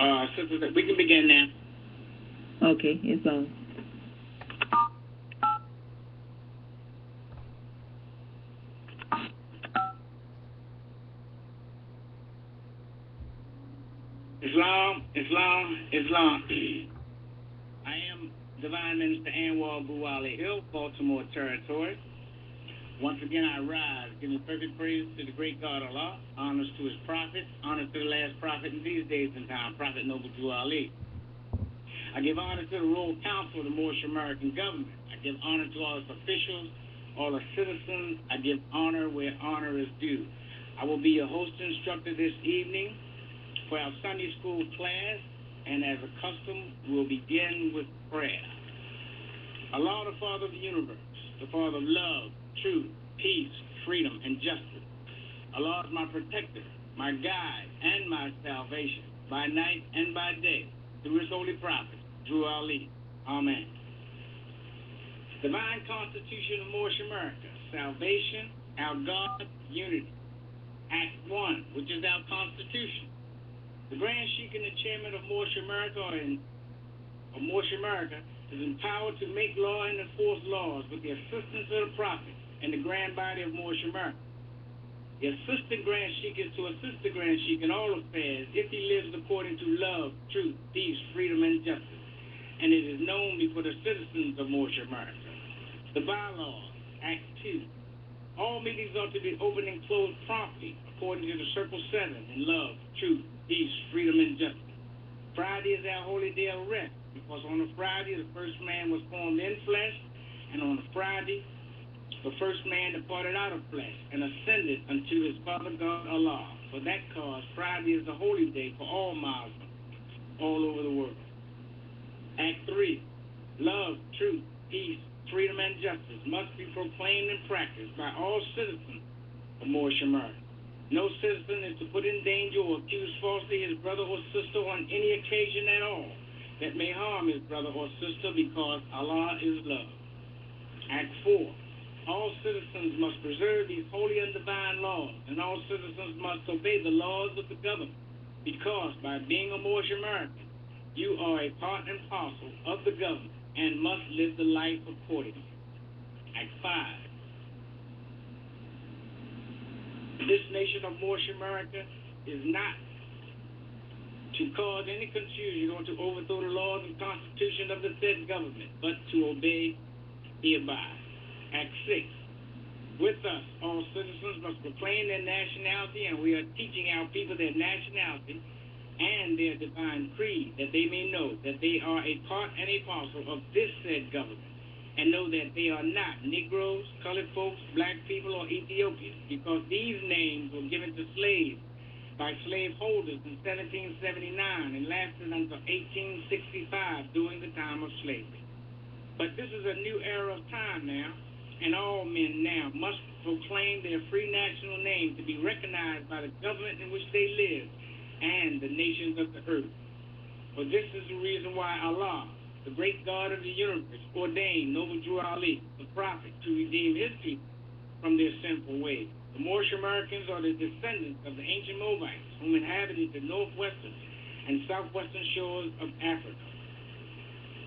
Sisters, we can begin now. Okay, it's on. Islam, Islam, Islam. I am Divine Minister Anwar Buwale Hill, Baltimore Territory. Once again, I rise, giving perfect praise to the great God Allah, honors to his prophets, honor to the last prophet in these days and time, Prophet Noble Drew Ali. I give honor to the Royal Council of the Moorish American government. I give honor to all its officials, all its citizens. I give honor where honor is due. I will be your host instructor this evening for our Sunday school class, and as a custom, we'll begin with prayer. Allah, the Father of the universe, the Father of love, truth, peace, freedom, and justice. Allah is my protector, my guide, and my salvation, by night and by day, through his holy prophet, Drew Ali. Amen. Divine Constitution of Moorish America, salvation, our God, unity. Act 1, which is our Constitution. The Grand Sheik and the Chairman of Moorish America, is empowered to make law and enforce laws with the assistance of the Prophet and the Grand Body of Moorish America. The Assistant Grand Sheik is to assist the Grand Sheik in all affairs if he lives according to love, truth, peace, freedom, and justice, and it is known before the citizens of Moorish America. The bylaws, Act 2. All meetings are to be opened and closed promptly according to the Circle 7 in love, truth, peace, freedom, and justice. Friday is our holy day of rest, because on a Friday the first man was formed in flesh, and on a Friday the first man departed out of flesh and ascended unto his Father God Allah. For that cause, Friday is a holy day for all Muslims all over the world. Act 3. Love, truth, peace, freedom, and justice must be proclaimed and practiced by all citizens of Moorish America. No citizen is to put in danger or accuse falsely his brother or sister on any occasion at all that may harm his brother or sister, because Allah is love. Act 4. All citizens must preserve these holy and divine laws, and all citizens must obey the laws of the government, because by being a Moorish American, you are a part and parcel of the government and must live the life accordingly. Act 5. This nation of Moorish America is not to cause any confusion or to overthrow the laws and constitution of the said government, but to obey hereby. Act 6. With us, all citizens must proclaim their nationality, and we are teaching our people their nationality and their divine creed, that they may know that they are a part and a parcel of this said government, and know that they are not Negroes, colored folks, black people, or Ethiopians, because these names were given to slaves by slaveholders in 1779 and lasted until 1865 during the time of slavery. But this is a new era of time now, and all men now must proclaim their free national name to be recognized by the government in which they live and the nations of the earth. For this is the reason why Allah, the great God of the universe, ordained Noble Drew Ali, the prophet, to redeem his people from their sinful ways. The Moorish Americans are the descendants of the ancient Moabites, whom inhabited the northwestern and southwestern shores of Africa.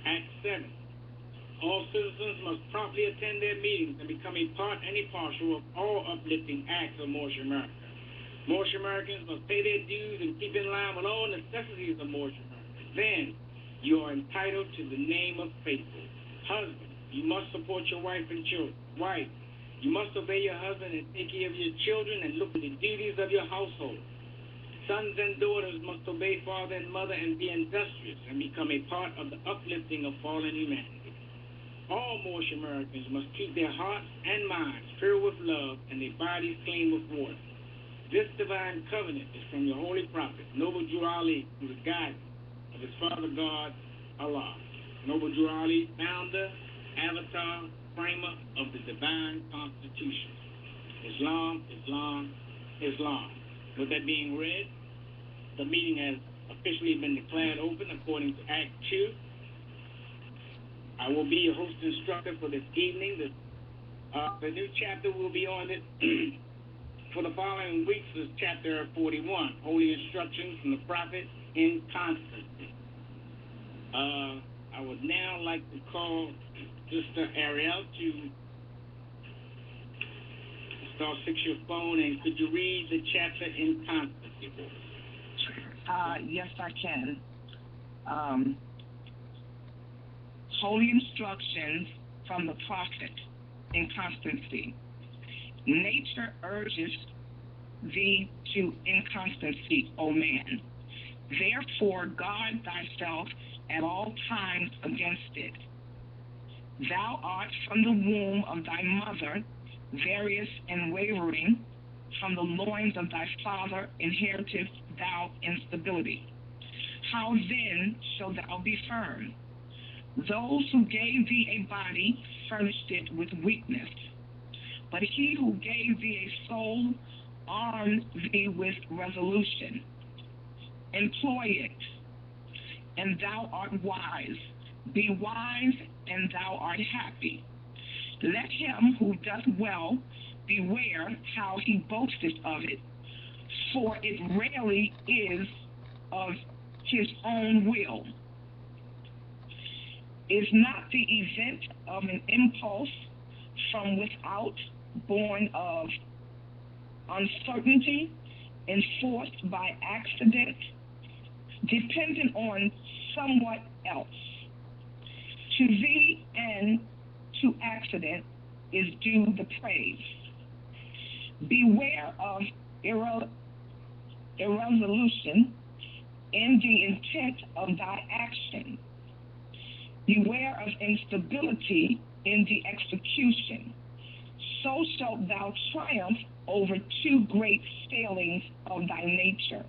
Act 7. All citizens must promptly attend their meetings and become a part and a parcel of all uplifting acts of Moorish America. Moorish Americans must pay their dues and keep in line with all necessities of Moorish America. Then you are entitled to the name of faithful. Husband, you must support your wife and children. Wife, you must obey your husband and take care of your children and look at the duties of your household. Sons and daughters must obey father and mother and be industrious and become a part of the uplifting of fallen humanity. All Moorish Americans must keep their hearts and minds filled with love and their bodies clean with water. This divine covenant is from your holy prophet, Noble Drew Ali, through the guidance of his Father God, Allah. Noble Drew Ali, founder, avatar, framer of the divine constitution. Islam, Islam, Islam. With that being read, the meeting has officially been declared open according to Act 2. I will be your host instructor for this evening. The new chapter will be on it for the following weeks is chapter 41, Holy Instructions from the Prophet inconstancy. I would now like to call Sister Ariel to star 6 your phone, and could you read the chapter Inconstancy for us? Yes, I can. Holy instructions from the prophet, Inconstancy. Nature urges thee to inconstancy, O man. Therefore guard thyself at all times against it. Thou art from the womb of thy mother, various and wavering, from the loins of thy father inheritest thou instability. How then shalt thou be firm? Those who gave thee a body furnished it with weakness, but he who gave thee a soul armed thee with resolution. Employ it, and thou art wise. Be wise, and thou art happy. Let him who doth well beware how he boasteth of it, for it rarely is of his own will. Is not the event of an impulse from without, born of uncertainty, enforced by accident, dependent on somewhat else? To thee and to accident is due the praise. Beware of irresolution in the intent of thy action. Beware of instability in the execution. So shalt thou triumph over two great failings of thy nature.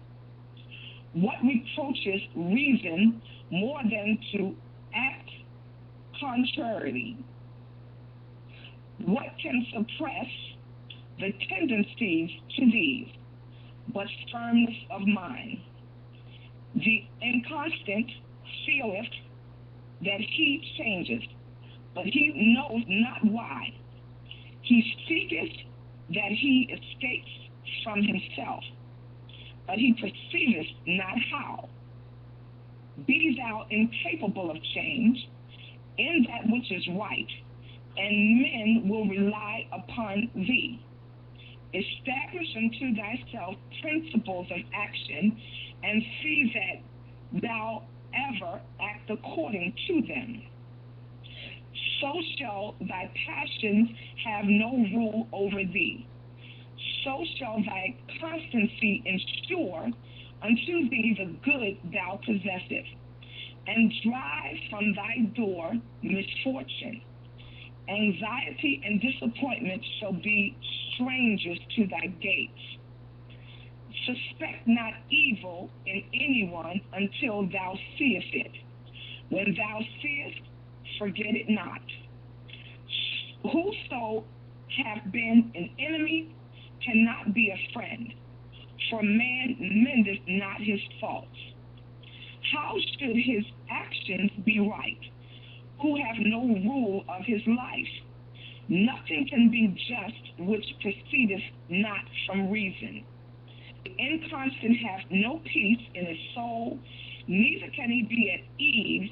What reproaches reason more than to act contrarily? What can suppress the tendencies to these, but firmness of mind? The inconstant feeleth that he changeth, but he knows not why. He speaketh that he escapes from himself, but he perceiveth not how. Be thou incapable of change in that which is right, and men will rely upon thee. Establish unto thyself principles of action, and see that thou ever act according to them. So shall thy passions have no rule over thee. So shall thy constancy ensure unto thee the good thou possessest, and drive from thy door misfortune. Anxiety and disappointment shall be strangers to thy gates. Suspect not evil in anyone until thou seest it. When thou seest, forget it not. Whoso hath been an enemy cannot be a friend, for man mendeth not his faults. How should his actions be right, who have no rule of his life? Nothing can be just which proceedeth not from reason. The inconstant hath no peace in his soul, neither can he be at ease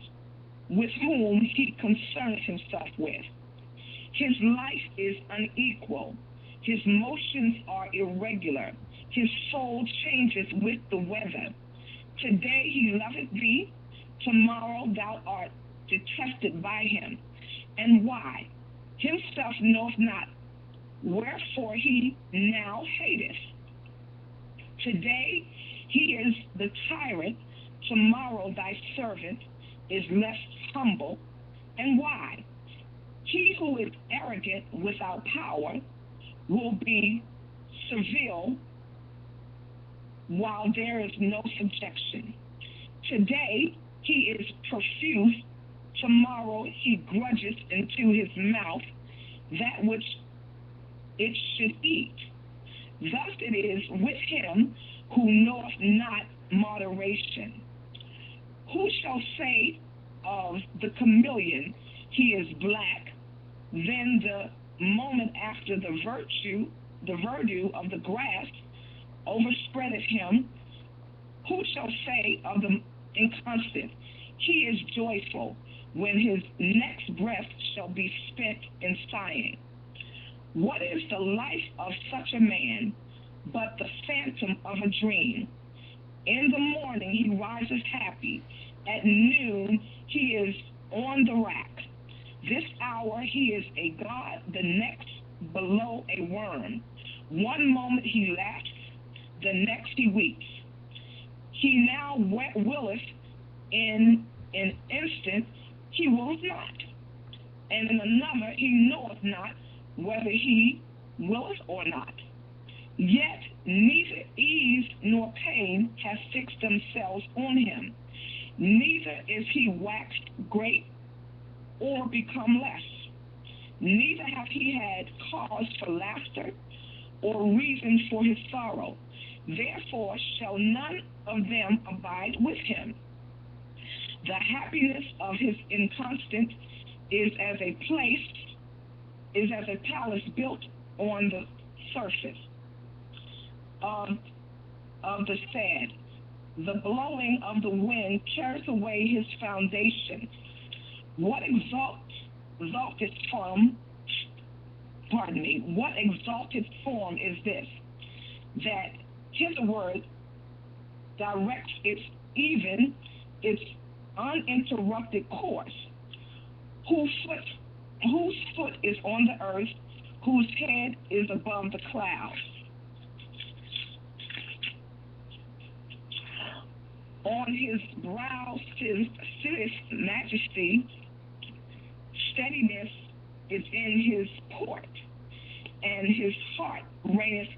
with whom he concerneth himself with. His life is unequal, his motions are irregular, his soul changes with the weather. Today he loveth thee, tomorrow thou art detested by him. And why? Himself knoweth not, wherefore he now hateth. Today he is the tyrant, tomorrow thy servant is less humble. And why? He who is arrogant without power will be servile while there is no subjection. Today he is profuse, tomorrow he grudges into his mouth that which it should eat. Thus it is with him who knoweth not moderation. Who shall say of the chameleon, he is black, then the moment after the verdure of the grass overspreadeth him? Who shall say of the inconstant, he is joyful when his next breath shall be spent in sighing? What is the life of such a man but the phantom of a dream? In the morning he rises happy. At noon he is on the rack. This hour he is a god, the next below a worm. One moment he laughs, the next he weeps. He now willeth, in an instant he willeth not, and in another he knoweth not whether he willeth or not. Yet neither ease nor pain have fixed themselves on him, neither is he waxed great or become less, neither have he had cause for laughter or reason for his sorrow. Therefore shall none of them abide with him. The happiness of his inconstant is as a palace built on the surface of the sad. The blowing of the wind carries away his foundation. What exalted form is this, that his word directs its uninterrupted course, whose foot is on the earth, whose head is above the clouds. On his brow sitteth majesty, steadiness is in his port, and his heart reigneth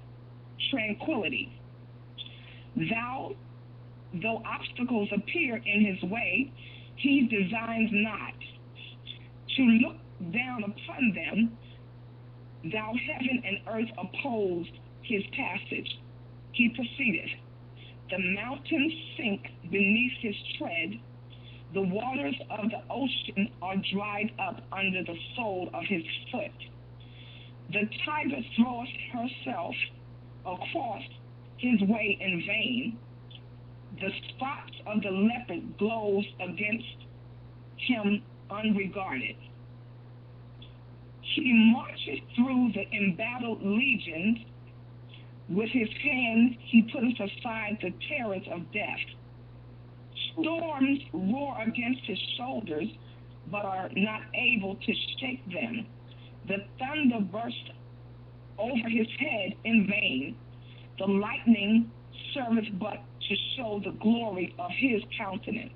tranquility. Though obstacles appear in his way, he designs not to look down upon them. Thou heaven and earth oppose his passage. He proceedeth. The mountains sink beneath his tread. The waters of the ocean are dried up under the sole of his foot. The tiger throweth herself across his way in vain. The spots of the leopard glows against him unregarded. He marches through the embattled legions. With his hands he putteth aside the terrors of death. Storms roar against his shoulders, but are not able to shake them. The thunder bursts over his head in vain. The lightning serveth but to show the glory of his countenance.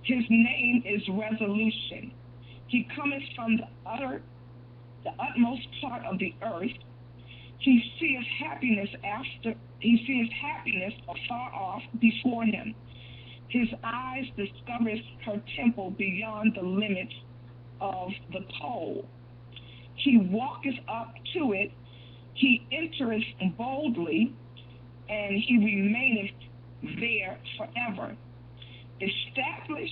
His name is resolution. He cometh from the utmost part of the earth. He seeth happiness afar off before him. His eyes discovereth her temple beyond the limits of the pole. He walketh up to it, he entereth boldly, and he remaineth there forever. Establish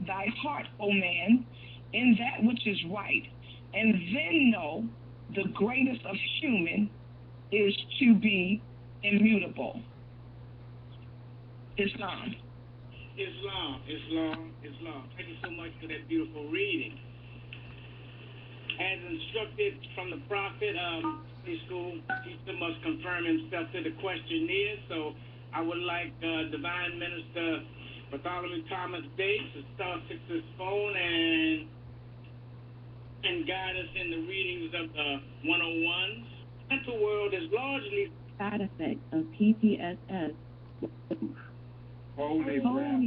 thy heart, O man, in that which is right, and then know the greatest of human is to be immutable. Islam. Thank you so much for that beautiful reading. As instructed from the prophet, Sunday school teacher must confirm himself to the questionnaire. So I would like Divine Minister Bartholomew Thomas Bates to start his phone and guide us in the readings of the 101s. The mental world is largely side effect of PTSS. Holy breath.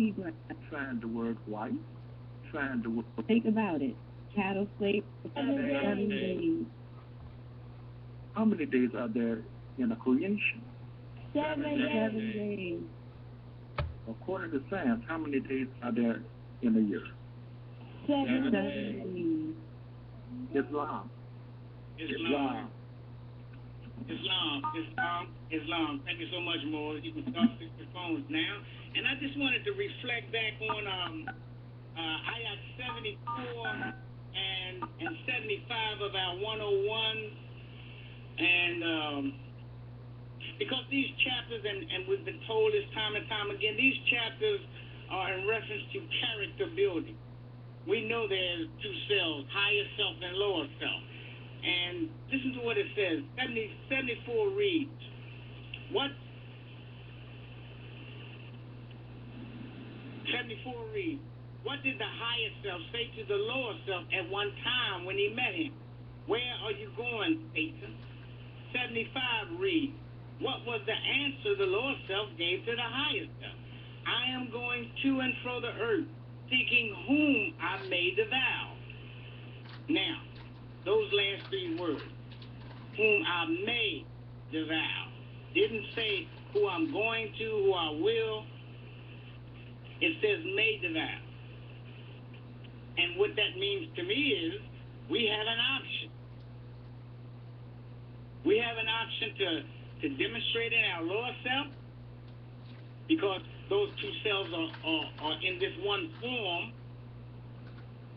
Trying to work white. Trying to work. Think about it. Cattle slave for 7 days. How many days are there in a creation? 7 days. According to science, how many days are there in a year? 7 days. Islam. Thank you so much, Moore. You can start your phones now. And I just wanted to reflect back on ayat 74 and 75 of our 101. And Because these chapters, and we've been told this time and time again, these chapters are in reference to character building. We know there's two selves, higher self and lower self. And listen to what it says. 74 reads, what? 74 reads, what did the higher self say to the lower self at one time when he met him? Where are you going, Satan? 75 reads, what was the answer the lower self gave to the higher self? I am going to and fro the earth, seeking whom I may devour. Now, those last three words, whom I may devour, didn't say who I'm going to, who I will. It says may devour. And what that means to me is we have an option. We have an option to demonstrate in our lower self, because those two selves are in this one form.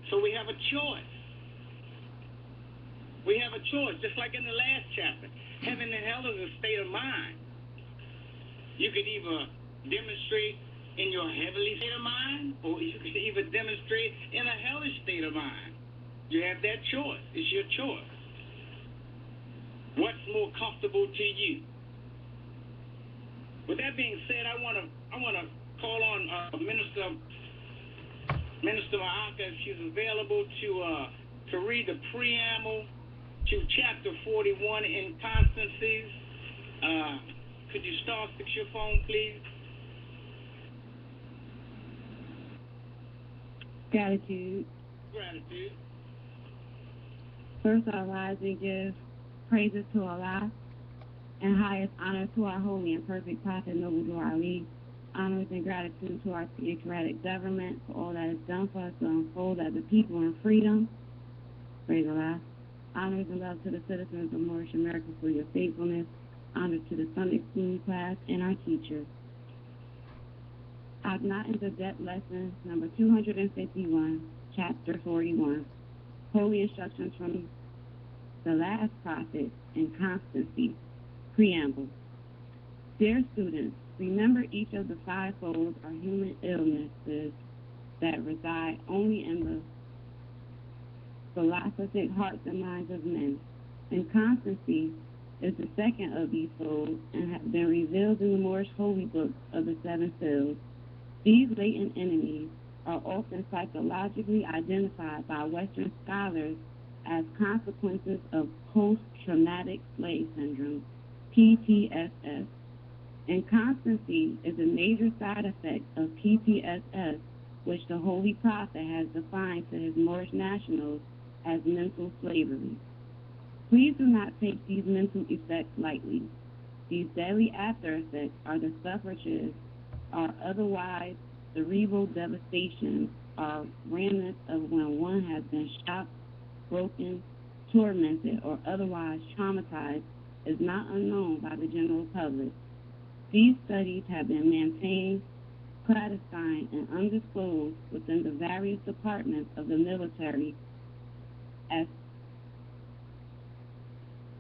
So we have a choice. We have a choice, just like in the last chapter. Heaven and hell is a state of mind. You could either demonstrate in your heavenly state of mind, or you could either demonstrate in a hellish state of mind. You have that choice. It's your choice. What's more comfortable to you? With that being said, I want to call on Minister Maaka, if she's available, to read the preamble to chapter 41, Inconstancies. Could you fix your phone, please? Gratitude. Gratitude. First, I'll rise and give praises to Allah and highest honor to our holy and perfect Prophet, Noble Drew Ali. Honors and gratitude to our theocratic government for all that is done for us to unfold as a people in freedom. Praise Allah. Honors and love to the citizens of Moorish America for your faithfulness. Honors to the Sunday school class and our teachers. Agnatin's Adept Lesson number 251, chapter 41. Holy instructions from the last prophet, Inconstancy. Preamble. Dear students, remember each of the fivefold are human illnesses that reside only in the philosophic hearts and minds of men. Inconstancy is the second of these folds and has been revealed in the Moorish holy book of the seven seals. These latent enemies are often psychologically identified by Western scholars as consequences of post-traumatic slave syndrome, PTSS. Inconstancy is a major side effect of PTSS, which the Holy Prophet has defined to his Moorish nationals as mental slavery. Please do not take these mental effects lightly. These deadly after effects are the suffrages, or otherwise cerebral devastations, are remnants of when one has been shocked, broken, tormented, or otherwise traumatized is not unknown by the general public. These studies have been maintained, clandestine, and undisclosed within the various departments of the military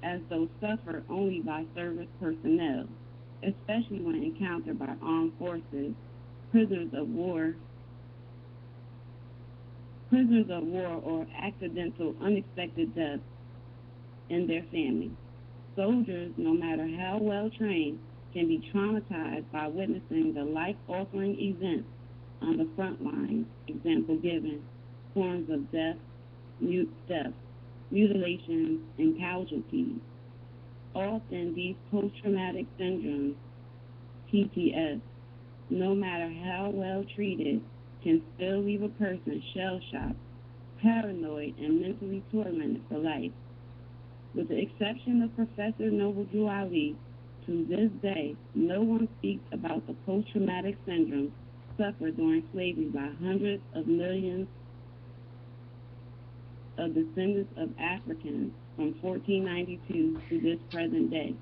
as though suffered only by service personnel, especially when encountered by armed forces, prisoners of war, or accidental, unexpected deaths in their families. Soldiers, no matter how well trained, can be traumatized by witnessing the life-altering events on the front lines. Example given: forms of death, mutilations, and casualties. Often these post-traumatic syndromes, PTS, no matter how well treated, can still leave a person shell-shocked, paranoid, and mentally tormented for life. With the exception of Professor Noble Drew Ali, to this day, no one speaks about the post-traumatic syndrome suffered during slavery by hundreds of millions of descendants of Africans from 1492 to this present day.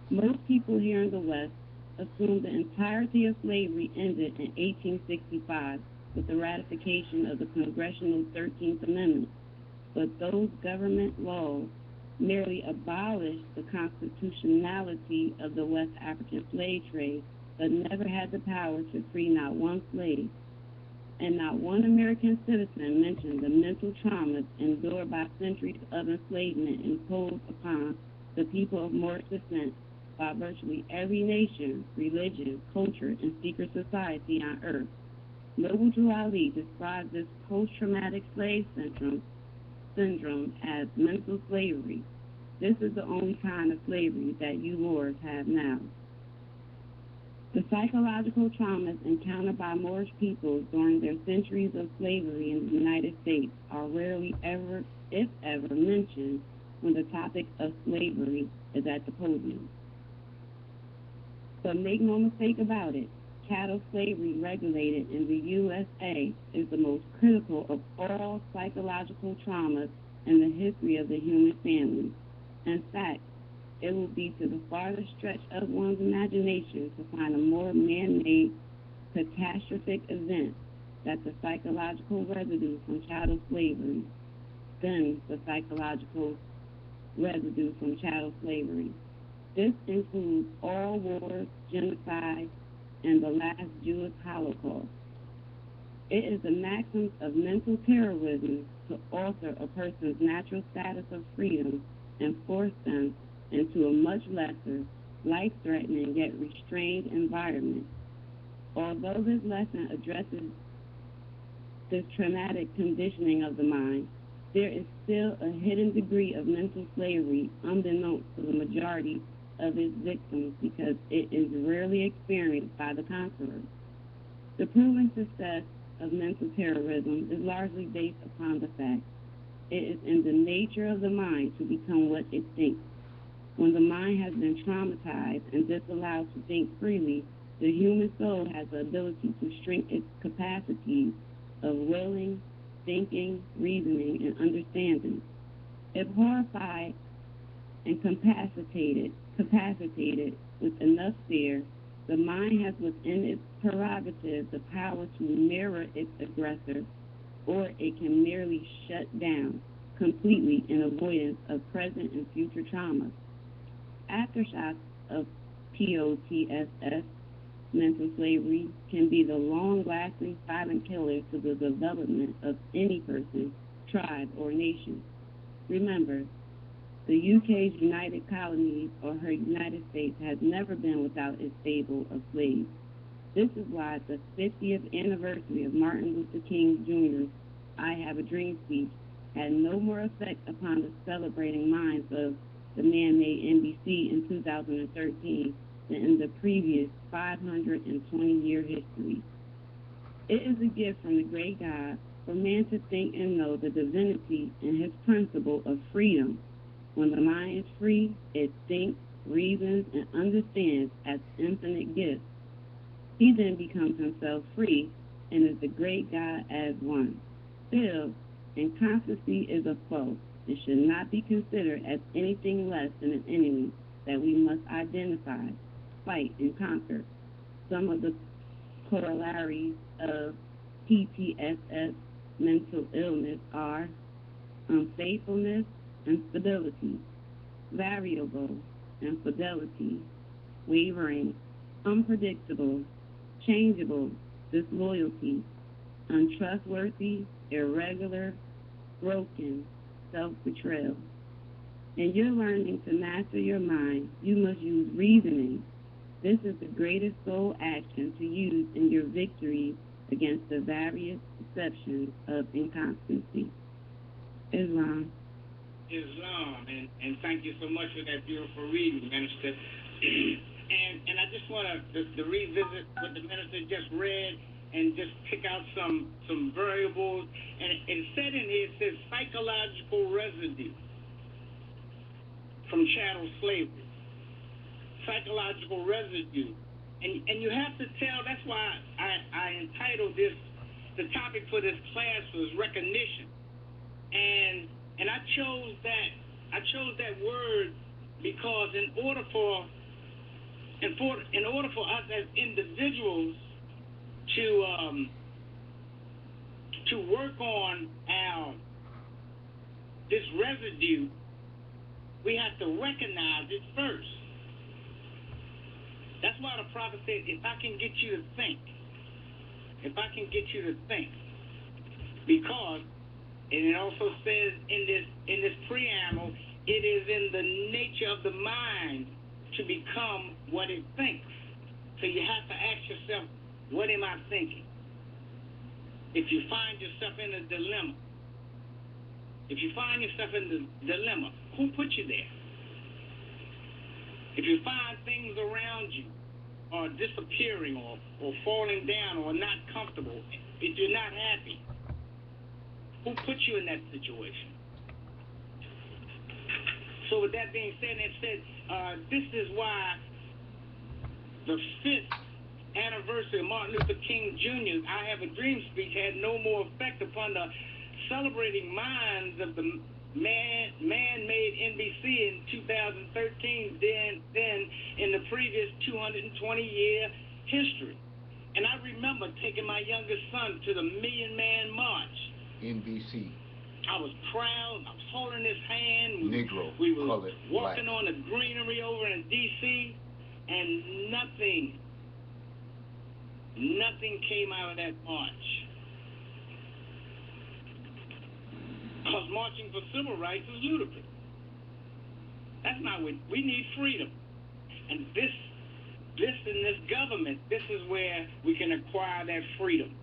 Most people here in the West assume the entirety of slavery ended in 1865 with the ratification of the Congressional 13th Amendment, but those government laws merely abolished the constitutionality of the West African slave trade, but never had the power to free not one slave. And not one American citizen mentioned the mental traumas endured by centuries of enslavement imposed upon the people of Moorish descent by virtually every nation, religion, culture, and secret society on earth. Noble Drew Ali describes this post-traumatic slave syndrome as mental slavery. This is the only kind of slavery that you Moors have now. The psychological traumas encountered by Moorish peoples during their centuries of slavery in the United States are rarely ever, if ever, mentioned when the topic of slavery is at the podium. But make no mistake about it, chattel slavery regulated in the USA is the most critical of all psychological traumas in the history of the human family. In fact, it will be to the farthest stretch of one's imagination to find a more man-made catastrophic event that the psychological residue from chattel slavery than the psychological residue from chattel slavery. This includes all wars, genocide, and the last Jewish Holocaust. It is the maxims of mental terrorism to alter a person's natural status of freedom and force them into a much lesser, life-threatening yet restrained environment. Although this lesson addresses this traumatic conditioning of the mind, there is still a hidden degree of mental slavery unbeknownst to the majority of its victims because it is rarely experienced by the conqueror. The proven success of mental terrorism is largely based upon the fact it is in the nature of the mind to become what it thinks. When the mind has been traumatized and disallowed to think freely, the human soul has the ability to shrink its capacities of willing, thinking, reasoning, and understanding. If horrified and capacitated with enough fear, the mind has within its prerogative the power to mirror its aggressor, or it can merely shut down completely in avoidance of present and future traumas. Aftershocks of PTSS, mental slavery, can be the long-lasting silent killer to the development of any person, tribe, or nation. Remember, the UK's United Colonies, or her United States, has never been without its stable of slaves. This is why the 50th anniversary of Martin Luther King Jr.'s I Have a Dream speech had no more effect upon the celebrating minds of the man-made NBC in 2013 than in the previous 520-year history. It is a gift from the great God for man to think and know the divinity in his principle of freedom. When the mind is free, it thinks, reasons, and understands as infinite gifts. He then becomes himself free and is the great God as one. Still, inconstancy is a foe. It should not be considered as anything less than an enemy that we must identify, fight, and conquer. Some of the corollaries of PTSS, mental illness, are unfaithfulness, instability, variable, infidelity, wavering, unpredictable, changeable, disloyalty, untrustworthy, irregular, broken, self-betrayal. In your learning to master your mind, you must use reasoning. This is the greatest soul action to use in your victory against the various deceptions of inconstancy. Islam, and thank you so much for that beautiful reading, Minister. And I just want to revisit what the minister just read and just pick out some variables. And it said in here, it says psychological residue from chattel slavery. Psychological residue. And you have to tell, that's why I entitled this, the topic for this class was recognition. And I chose that word because in order for us as individuals to work on this residue, we have to recognize it first. That's why the prophet said, if I can get you to think, if I can get you to think, because, and it also says in this preamble, it is in the nature of the mind to become what it thinks. So you have to ask yourself, what am I thinking? If you find yourself in a dilemma, who put you there? If you find things around you are disappearing or falling down or not comfortable, if you're not happy, who put you in that situation? So with that being said, this is why the 5th anniversary of Martin Luther King Jr.'s I Have a Dream speech had no more effect upon the celebrating minds of the man-made NBC in 2013 than in the previous 220-year history. And I remember taking my youngest son to the Million Man March. NBC. I was proud. I was holding his hand. We were walking black. on the greenery over in D.C., and nothing came out of that march. Because marching for civil rights is ludicrous. That's not what we need. Freedom. And this in this government, this is where we can acquire that freedom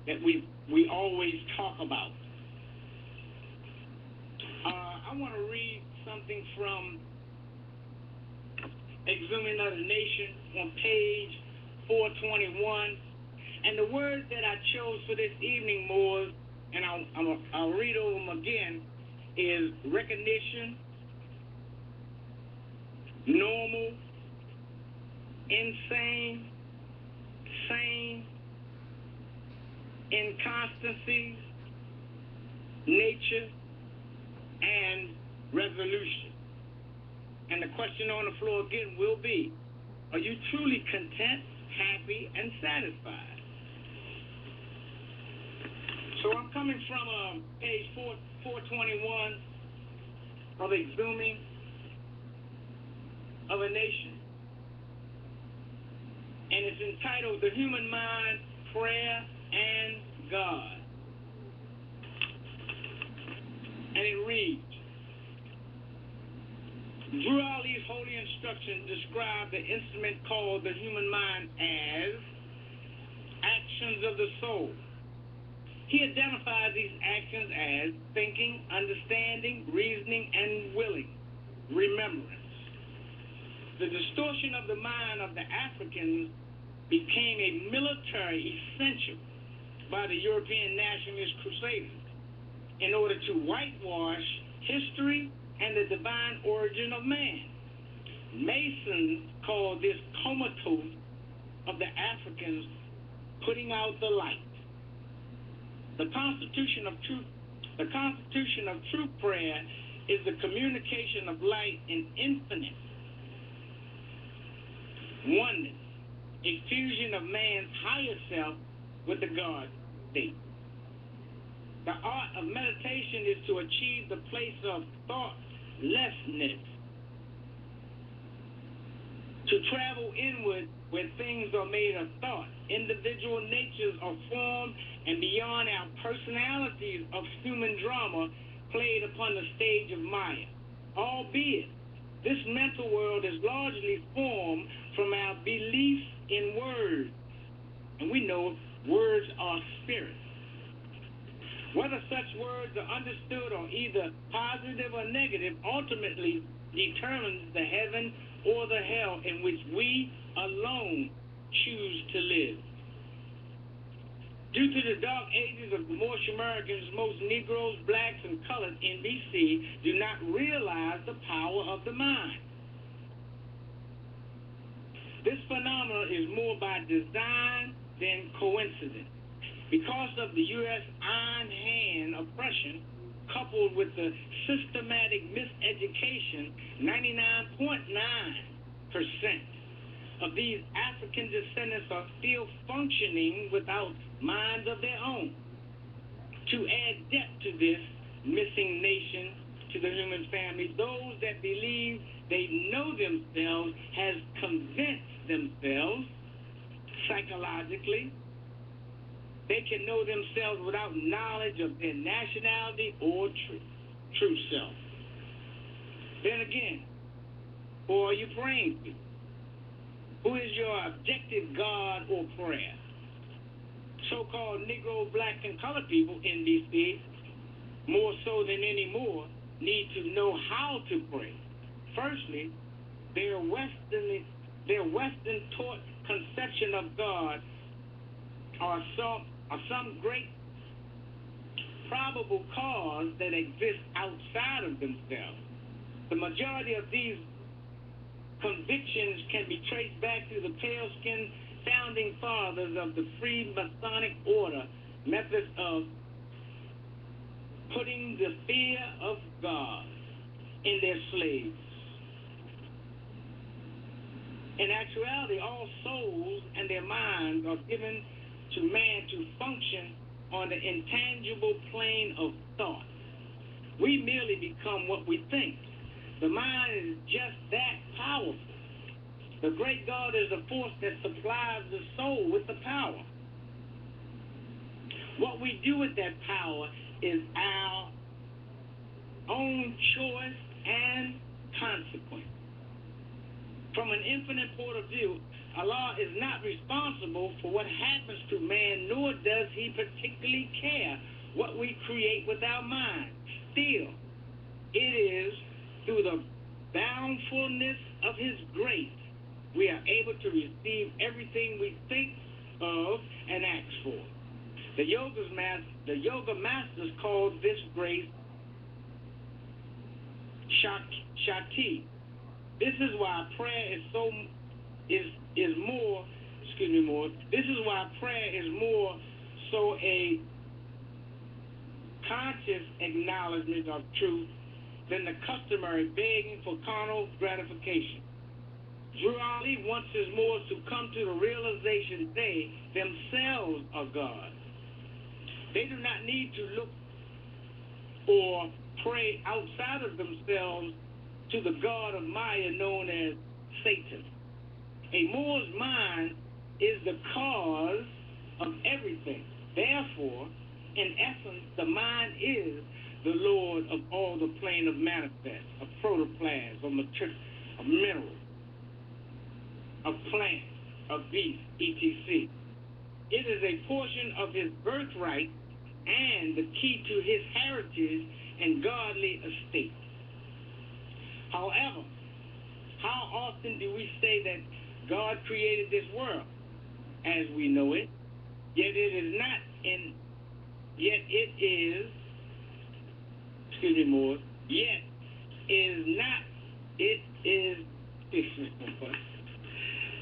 that we always talk about. I want to read something from Exhuming of the Nation on page 421. And the words that I chose for this evening, Moors, and I'll read over them again, is recognition, normal, insane, sane, inconstancies, nature, and resolution. And the question on the floor again will be, are you truly content, happy, and satisfied? So I'm coming from page 421 of Exhuming of a Nation. And it's entitled The Human Mind, Prayer, and God. And it reads, Drew Ali's holy instructions describe the instrument called the human mind as actions of the soul. He identifies these actions as thinking, understanding, reasoning, and willing, remembrance. The distortion of the mind of the Africans became a military essential by the European nationalist crusaders in order to whitewash history and the divine origin of man. Masons call this comatose of the Africans putting out the light. The constitution of true prayer is the communication of light in infinite oneness, a fusion of man's higher self with the God state. The art of meditation is to achieve the place of thoughtlessness, to travel inward where things are made of thought. Individual natures are formed and beyond our personalities of human drama played upon the stage of Maya. Albeit, this mental world is largely formed from our beliefs in words. And we know words are spirits. Whether such words are understood or either positive or negative ultimately determines the heaven or the hell in which we alone choose to live. Due to the dark ages of Moorish Americans, most Negroes, blacks, and colored in BC do not realize the power of the mind. This phenomenon is more by design than coincidence. Because of the U.S. iron hand oppression, coupled with the systematic miseducation, 99.9% of these African descendants are still functioning without minds of their own. To add depth to this missing nation, to to the human family, those that believe they know themselves has convinced themselves psychologically they can know themselves without knowledge of their nationality or true self. Then again, who are you praying to? Who is your objective God or prayer? So-called Negro, Black, and colored people in D.C., more so than any more, need to know how to pray. Firstly, their Western taught conception of God are some great probable cause that exists outside of themselves. The majority of these convictions can be traced back to the pale-skinned founding fathers of the free Masonic order, methods of putting the fear of God in their slaves. In actuality, all souls and their minds are given to man to function on the intangible plane of thought. We merely become what we think. The mind is just that powerful. The great God is the force that supplies the soul with the power. What we do with that power is our own choice and consequence. From an infinite point of view, Allah is not responsible for what happens to man, nor does he particularly care what we create with our mind. Still, it is through the bountifulness of his grace we are able to receive everything we think of and ask for. The yoga masters call this grace Shakti. This is why prayer is more. This is why prayer is more so a conscious acknowledgement of truth than the customary begging for carnal gratification. Drew Ali wants his Moors to come to the realization they themselves are God. They do not need to look or pray outside of themselves to the god of Maya known as Satan. A Moor's mind is the cause of everything. Therefore, in essence, the mind is the Lord of all the plane of manifest, of protoplasm, of minerals, of plants, of beasts, etc. It is a portion of his birthright and the key to his heritage and godly estate. However, how often do we say that God created this world as we know it, yet it is not in, yet it is, Moore, yet is not, it is,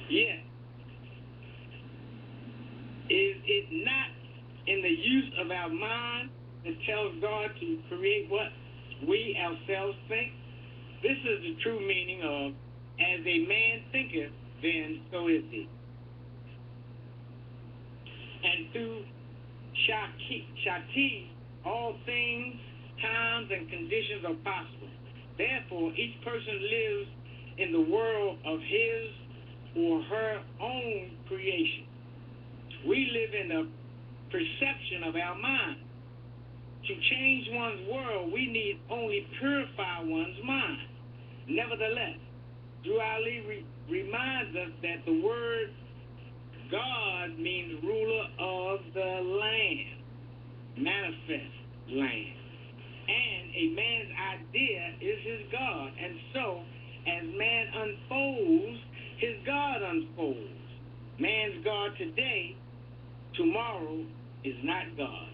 yet is it not in the use of our mind that tells God to create what we ourselves think? This is the true meaning of, as a man thinketh, then so is he. And through Shakti, all things, times, and conditions are possible. Therefore, each person lives in the world of his or her own creation. We live in the perception of our mind. To change one's world, we need only purify one's mind. Nevertheless, Drew Ali reminds us that the word God means ruler of the land, manifest land. And a man's idea is his God. And so, as man unfolds, his God unfolds. Man's God today, tomorrow is not God.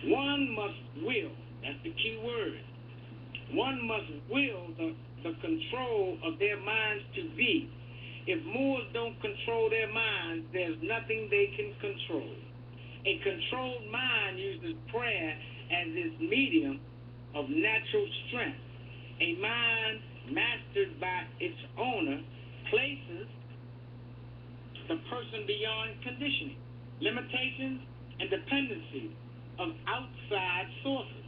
One must will, that's the key word. One must will the control of their minds to be. If Moors don't control their minds, there's nothing they can control. A controlled mind uses prayer as its medium of natural strength. A mind mastered by its owner places the person beyond conditioning, limitations, and dependencies of outside sources.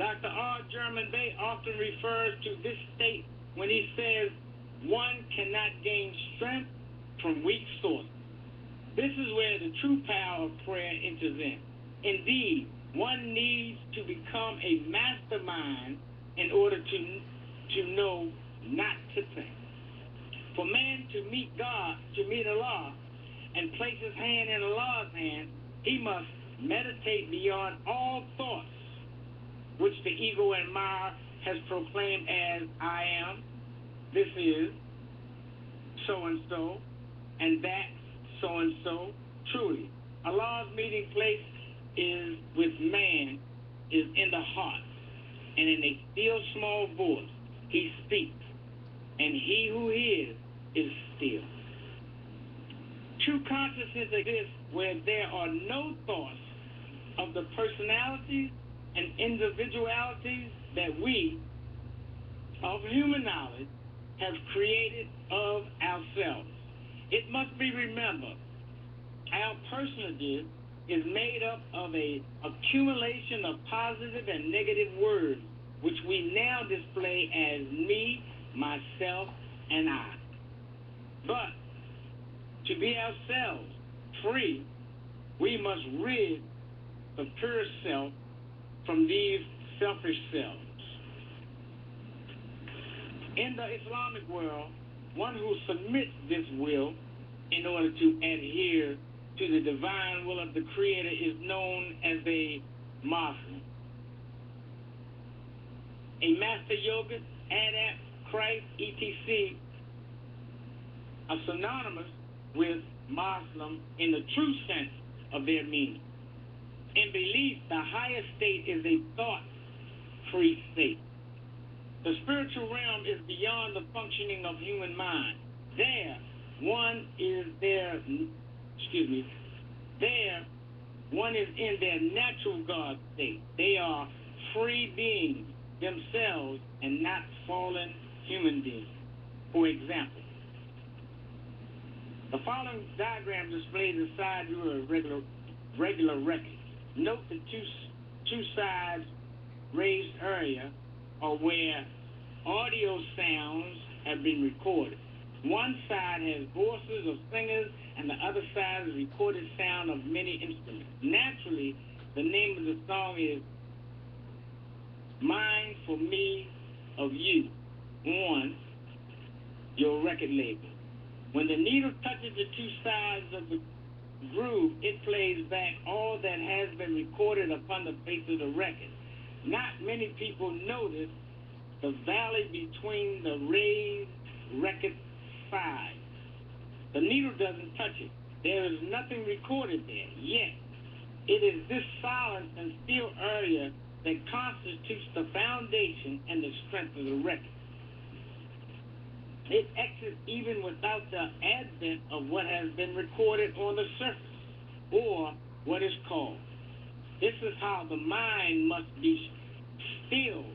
Dr. R. German Bay often refers to this state when he says one cannot gain strength from weak sources. This is where the true power of prayer enters in. Indeed, one needs to become a mastermind in order to know not to think. For man to meet God, to meet Allah, and place his hand in Allah's hand, he must meditate beyond all thoughts, which the ego and Mara has proclaimed as I am, this is, so-and-so, and that, so-and-so. Truly, Allah's meeting place is with man, is in the heart, and in a still small voice he speaks, and he who hears is still. True consciousness exists where there are no thoughts of the personalities and individualities that we, of human knowledge, have created of ourselves. It must be remembered, our personages is made up of a accumulation of positive and negative words, which we now display as me, myself, and I. But to be ourselves free, we must rid the pure self from these selfish selves. In the Islamic world, one who submits this will in order to adhere to the divine will of the Creator is known as a Muslim. A master yoga, adept, Christ, etc. are synonymous with Muslim in the true sense of their meaning. In belief, the highest state is a thought-free state. The spiritual realm is beyond the functioning of human mind. There, one is in their natural God state. They are free beings themselves and not fallen human beings. For example, the following diagram displays the side view of a regular record. Note the two sides raised area are where audio sounds have been recorded. One side has voices of singers, and the other side is recorded sound of many instruments. Naturally, the name of the song is Mine for Me of You on your record label. When the needle touches the two sides of the groove, it plays back all that has been recorded upon the face of the record. Not many people notice the valley between the raised record sides. The needle doesn't touch it. There is nothing recorded there, yet it is this silence and still area that constitutes the foundation and the strength of the record. It exits even without the advent of what has been recorded on the surface, or what is called. This is how the mind must be stilled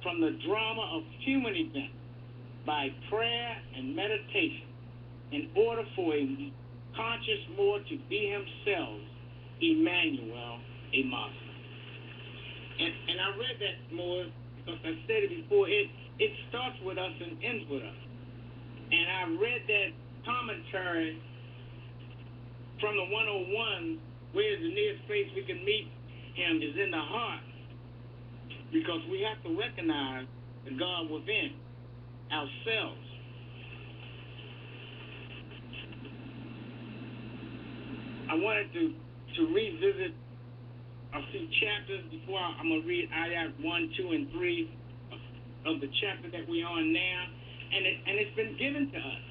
from the drama of human events by prayer and meditation in order for a conscious more to be himself, Emmanuel, a Muslim. And I read that more because I said it before, it starts with us and ends with us. And I read that commentary from the 101, where the nearest place we can meet him is in the heart, because we have to recognize the God within ourselves. I wanted to revisit a few chapters before I'm going to read ayat 1, 2, and 3 of the chapter that we're on now. And it's been given to us.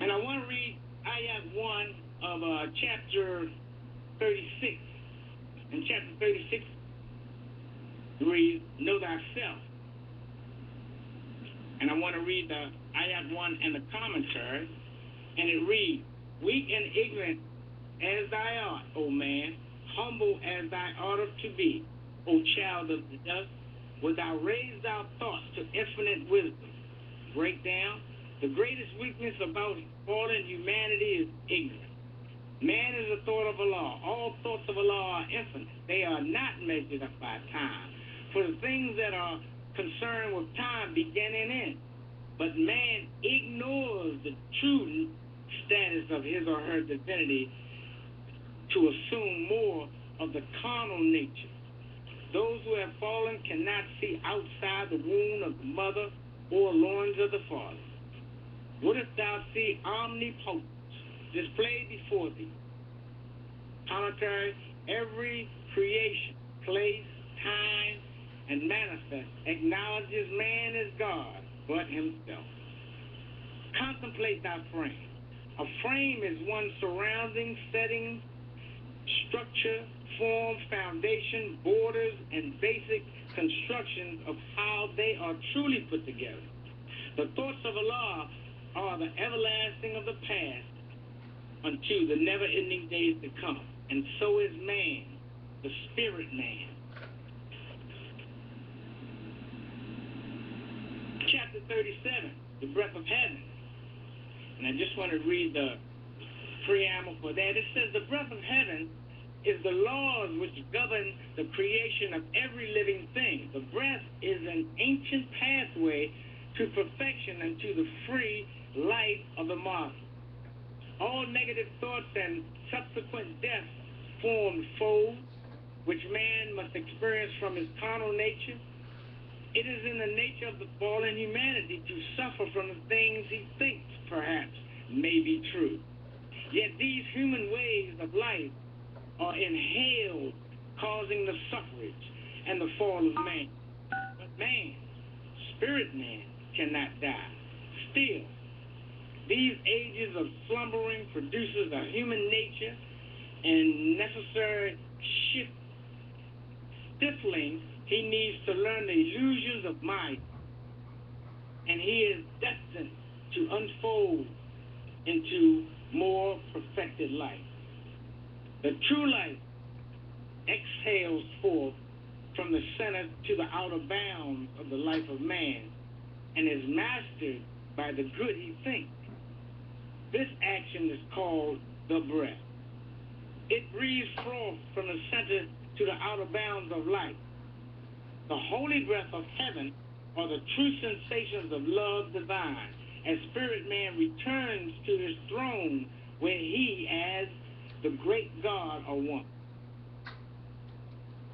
And I want to read ayat 1 of chapter 36. And chapter 36 reads, Know thyself. And I want to read the ayat 1 and the commentary. And it reads, Weak and ignorant as thou art, O man, humble as thou oughtest to be, O child of the dust, wilt thou raise thy thoughts to infinite wisdom. Breakdown. The greatest weakness about fallen humanity is ignorance. Man is a thought of Allah. All thoughts of Allah are infinite. They are not measured up by time. For the things that are concerned with time begin and end. But man ignores the true status of his or her divinity to assume more of the carnal nature. Those who have fallen cannot see outside the womb of the mother or loins of the father. Wouldst thou see omnipotence displayed before thee? Commentary: every creation, place, time, and manifest acknowledges man as God, but himself. Contemplate thy frame. A frame is one surrounding, setting, structure, form, foundation, borders, and basic constructions of how they are truly put together. The thoughts of Allah are the everlasting of the past unto the never-ending days to come. And so is man, the spirit man. Chapter 37, the breath of heaven. And I just want to read the preamble for that. It says, the breath of heaven is the laws which govern the creation of every living thing. The breath is an ancient pathway to perfection and to the free life of the martyr. All negative thoughts and subsequent deaths form foes, which man must experience from his carnal nature. It is in the nature of the fallen humanity to suffer from the things he thinks, perhaps, may be true. Yet these human ways of life are inhaled, causing the suffrage and the fall of man. But man, spirit man, cannot die. Still, these ages of slumbering produces a human nature and necessary stifling. He needs to learn the illusions of might, and he is destined to unfold into more perfected life. The true life exhales forth from the center to the outer bounds of the life of man and is mastered by the good he thinks. This action is called the breath. It breathes forth from the center to the outer bounds of life. The holy breath of heaven are the true sensations of love divine, as spirit man returns to his throne where he, as the great God, are one.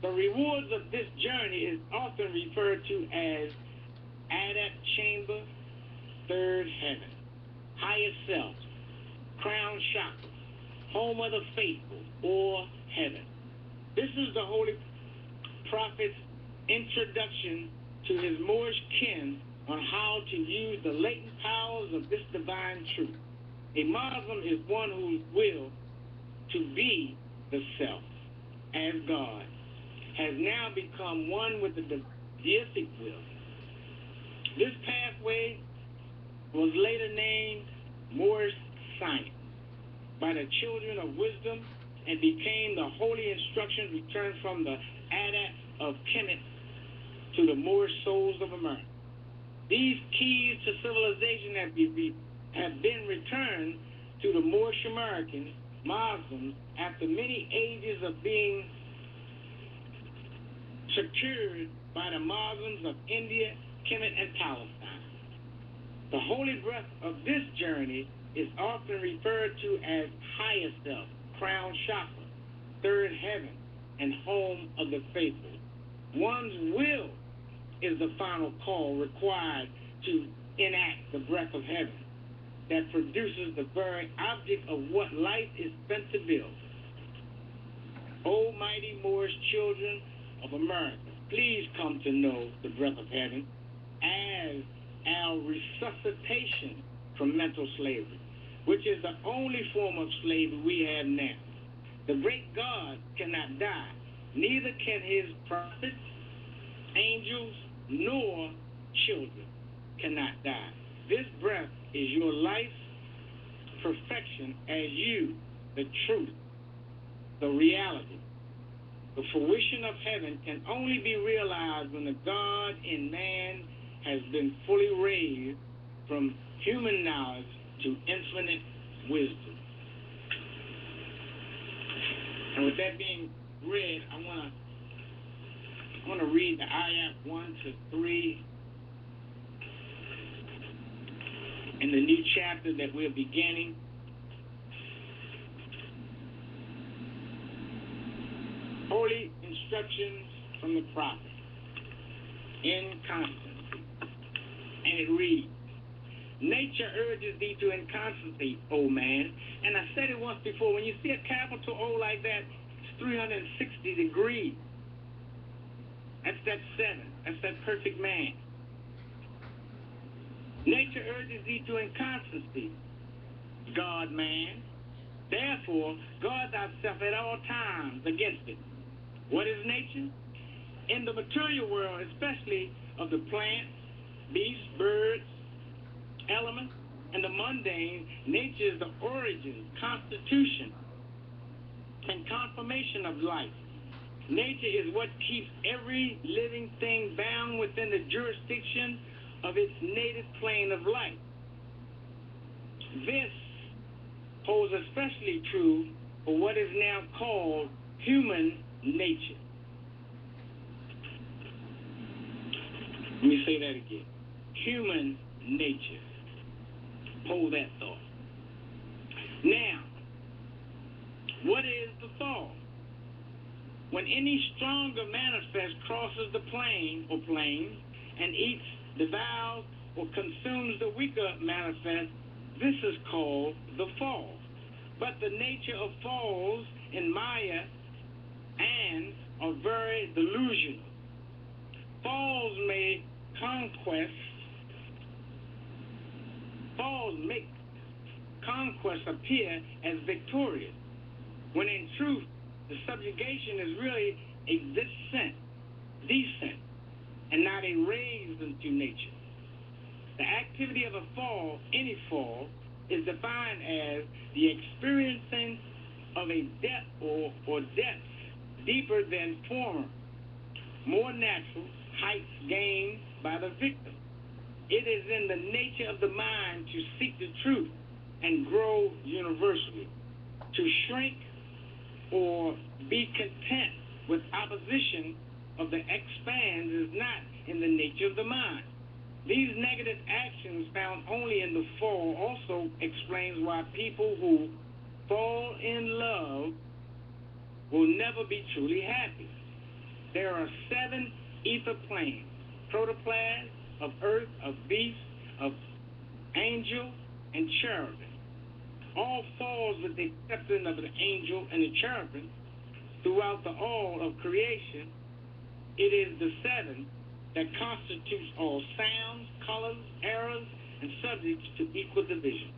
The rewards of this journey is often referred to as ADEPT chamber, third heaven, highest self, crown chakra, home of the faithful, or heaven. This is the Holy Prophet's introduction to his Moorish kin on how to use the latent powers of this divine truth. A Muslim is one whose will to be the self as God has now become one with the deistic will. This pathway was later named Moorish science by the children of wisdom and became the holy instructions returned from the ADEPT of Kemet to the Moorish souls of America. These keys to civilization have been returned to the Moorish Americans, Muslims, after many ages of being secured by the Muslims of India, Kemet, and Palestine. The holy breath of this journey is often referred to as highest self, crown chakra, third heaven, and home of the faithful. One's will is the final call required to enact the breath of heaven that produces the very object of what life is spent to build. O mighty Moorish children of America, please come to know the breath of heaven as our resuscitation from mental slavery, which is the only form of slavery we have now. The great God cannot die, neither can his prophets, angels, nor children cannot die. This breath is your life's perfection as you, the truth, the reality. The fruition of heaven can only be realized when the God in man has been fully raised from human knowledge to infinite wisdom. And with that being read, I want to read the ayat 1 to 3 in the new chapter that we're beginning. Holy instructions from the prophet. Inconstancy. And it reads, nature urges thee to inconstancy, O man. And I said it once before, when you see a capital O like that, it's 360 degrees. That's that 7. That's that perfect man. Nature urges thee to inconstancy, God man. Therefore, guard thyself at all times against it. What is nature? In the material world, especially of the plants, beasts, birds, elements, and the mundane, nature is the origin, constitution, and conformation of life. Nature is what keeps every living thing bound within the jurisdiction of its native plane of life. This holds especially true for what is now called human nature. Let me say that again. Human nature. Hold that thought. Now, what is the fall? When any stronger manifest crosses the plane or planes and eats, devours, or consumes the weaker manifest, this is called the fall. But the nature of falls in Maya and are very delusional. Falls make conquest appear as victorious, when in truth the subjugation is really a descent, and not a raise into nature. The activity of a fall, any fall, is defined as the experiencing of a depth or depths deeper than former, more natural heights gained by the victim. It is in the nature of the mind to seek the truth and grow universally. To shrink or be content with opposition of the expands is not in the nature of the mind. These negative actions found only in the fall also explains why people who fall in love will never be truly happy. There are 7 ether planes, protoplasm, of earth, of beast, of angel, and cherubim. All falls with the exception of the angel and the cherubim. Throughout the all of creation, it is the 7 that constitutes all sounds, colors, errors, and subjects to equal division.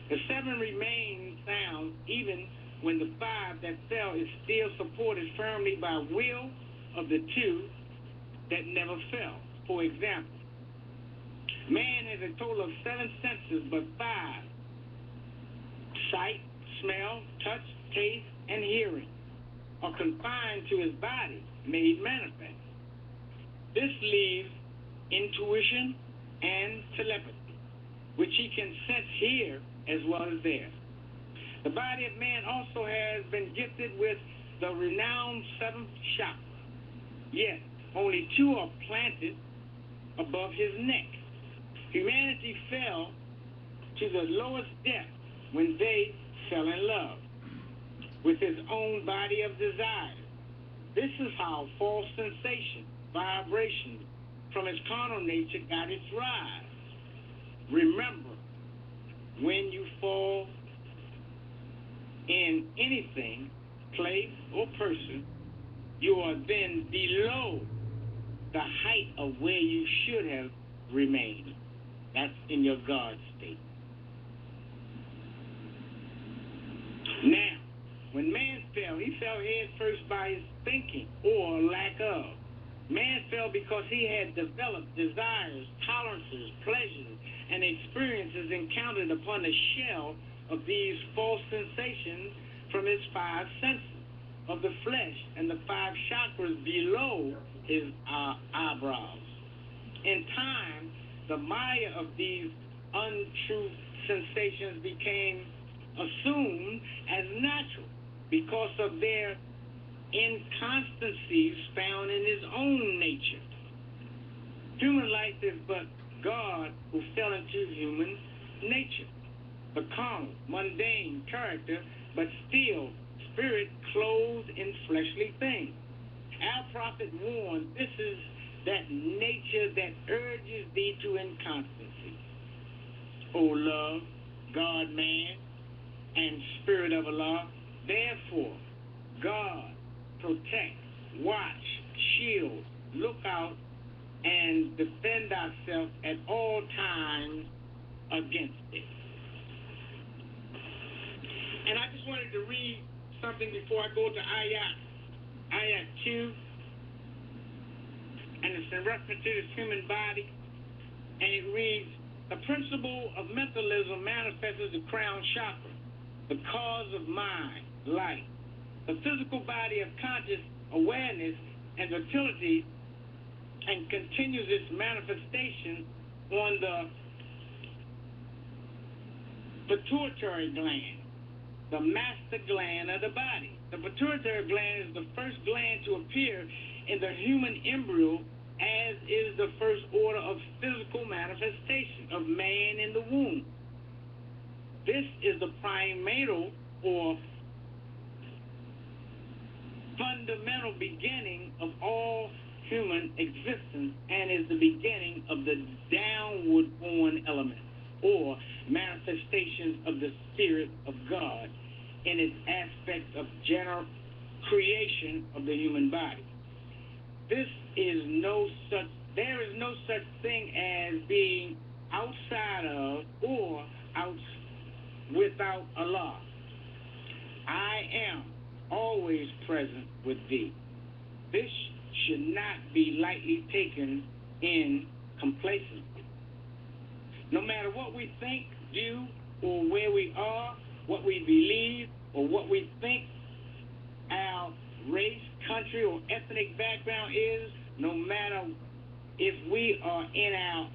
The 7 remain sounds even when the 5 that fell is still supported firmly by will of the 2 that never fell. For example, man has a total of 7 senses, but 5, sight, smell, touch, taste, and hearing, are confined to his body, made manifest. This leaves intuition and telepathy, which he can sense here as well as there. The body of man also has been gifted with the renowned 7th chakra, yet only 2 are planted above his neck. Humanity fell to the lowest depth when they fell in love with his own body of desire. This is how false sensation, vibration from his carnal nature got its rise. Remember, when you fall in anything, place, or person, you are then below the height of where you should have remained. That's in your God state. Now, when man fell, he fell head first by his thinking or lack of. Man fell because he had developed desires, tolerances, pleasures, and experiences encountered upon the shell of these false sensations from his 5 senses of the flesh and the 5 chakras below his eyebrows. In time, the Maya of these untruth sensations became assumed as natural because of their inconstancies found in his own nature. Human life is but God who fell into human nature, the carnal, mundane character, but still spirit clothed in fleshly things. Our prophet warned, this is that nature that urges thee to inconstancy. O love, God, man, and spirit of Allah, therefore, God, protect, watch, shield, look out, and defend ourselves at all times against it. And I just wanted to read something before I go to ayat 2, and it's in reference to this human body, and it reads, the principle of mentalism manifests as the crown chakra, the cause of mind, life, the physical body of conscious awareness and vitality, and continues its manifestation on the pituitary gland, the master gland of the body. The pituitary gland is the first gland to appear in the human embryo, as is the first order of physical manifestation of man in the womb. This is the primatal or fundamental beginning of all human existence, and is the beginning of the downward born elements or manifestations of the Spirit of God in its aspect of general creation of the human body. There is no such thing as being outside of or without Allah. I am always present with thee. This should not be lightly taken in complacency. No matter what we think, do, or where we are, what we believe, or what we think our race, country, or ethnic background is, no matter if we are in our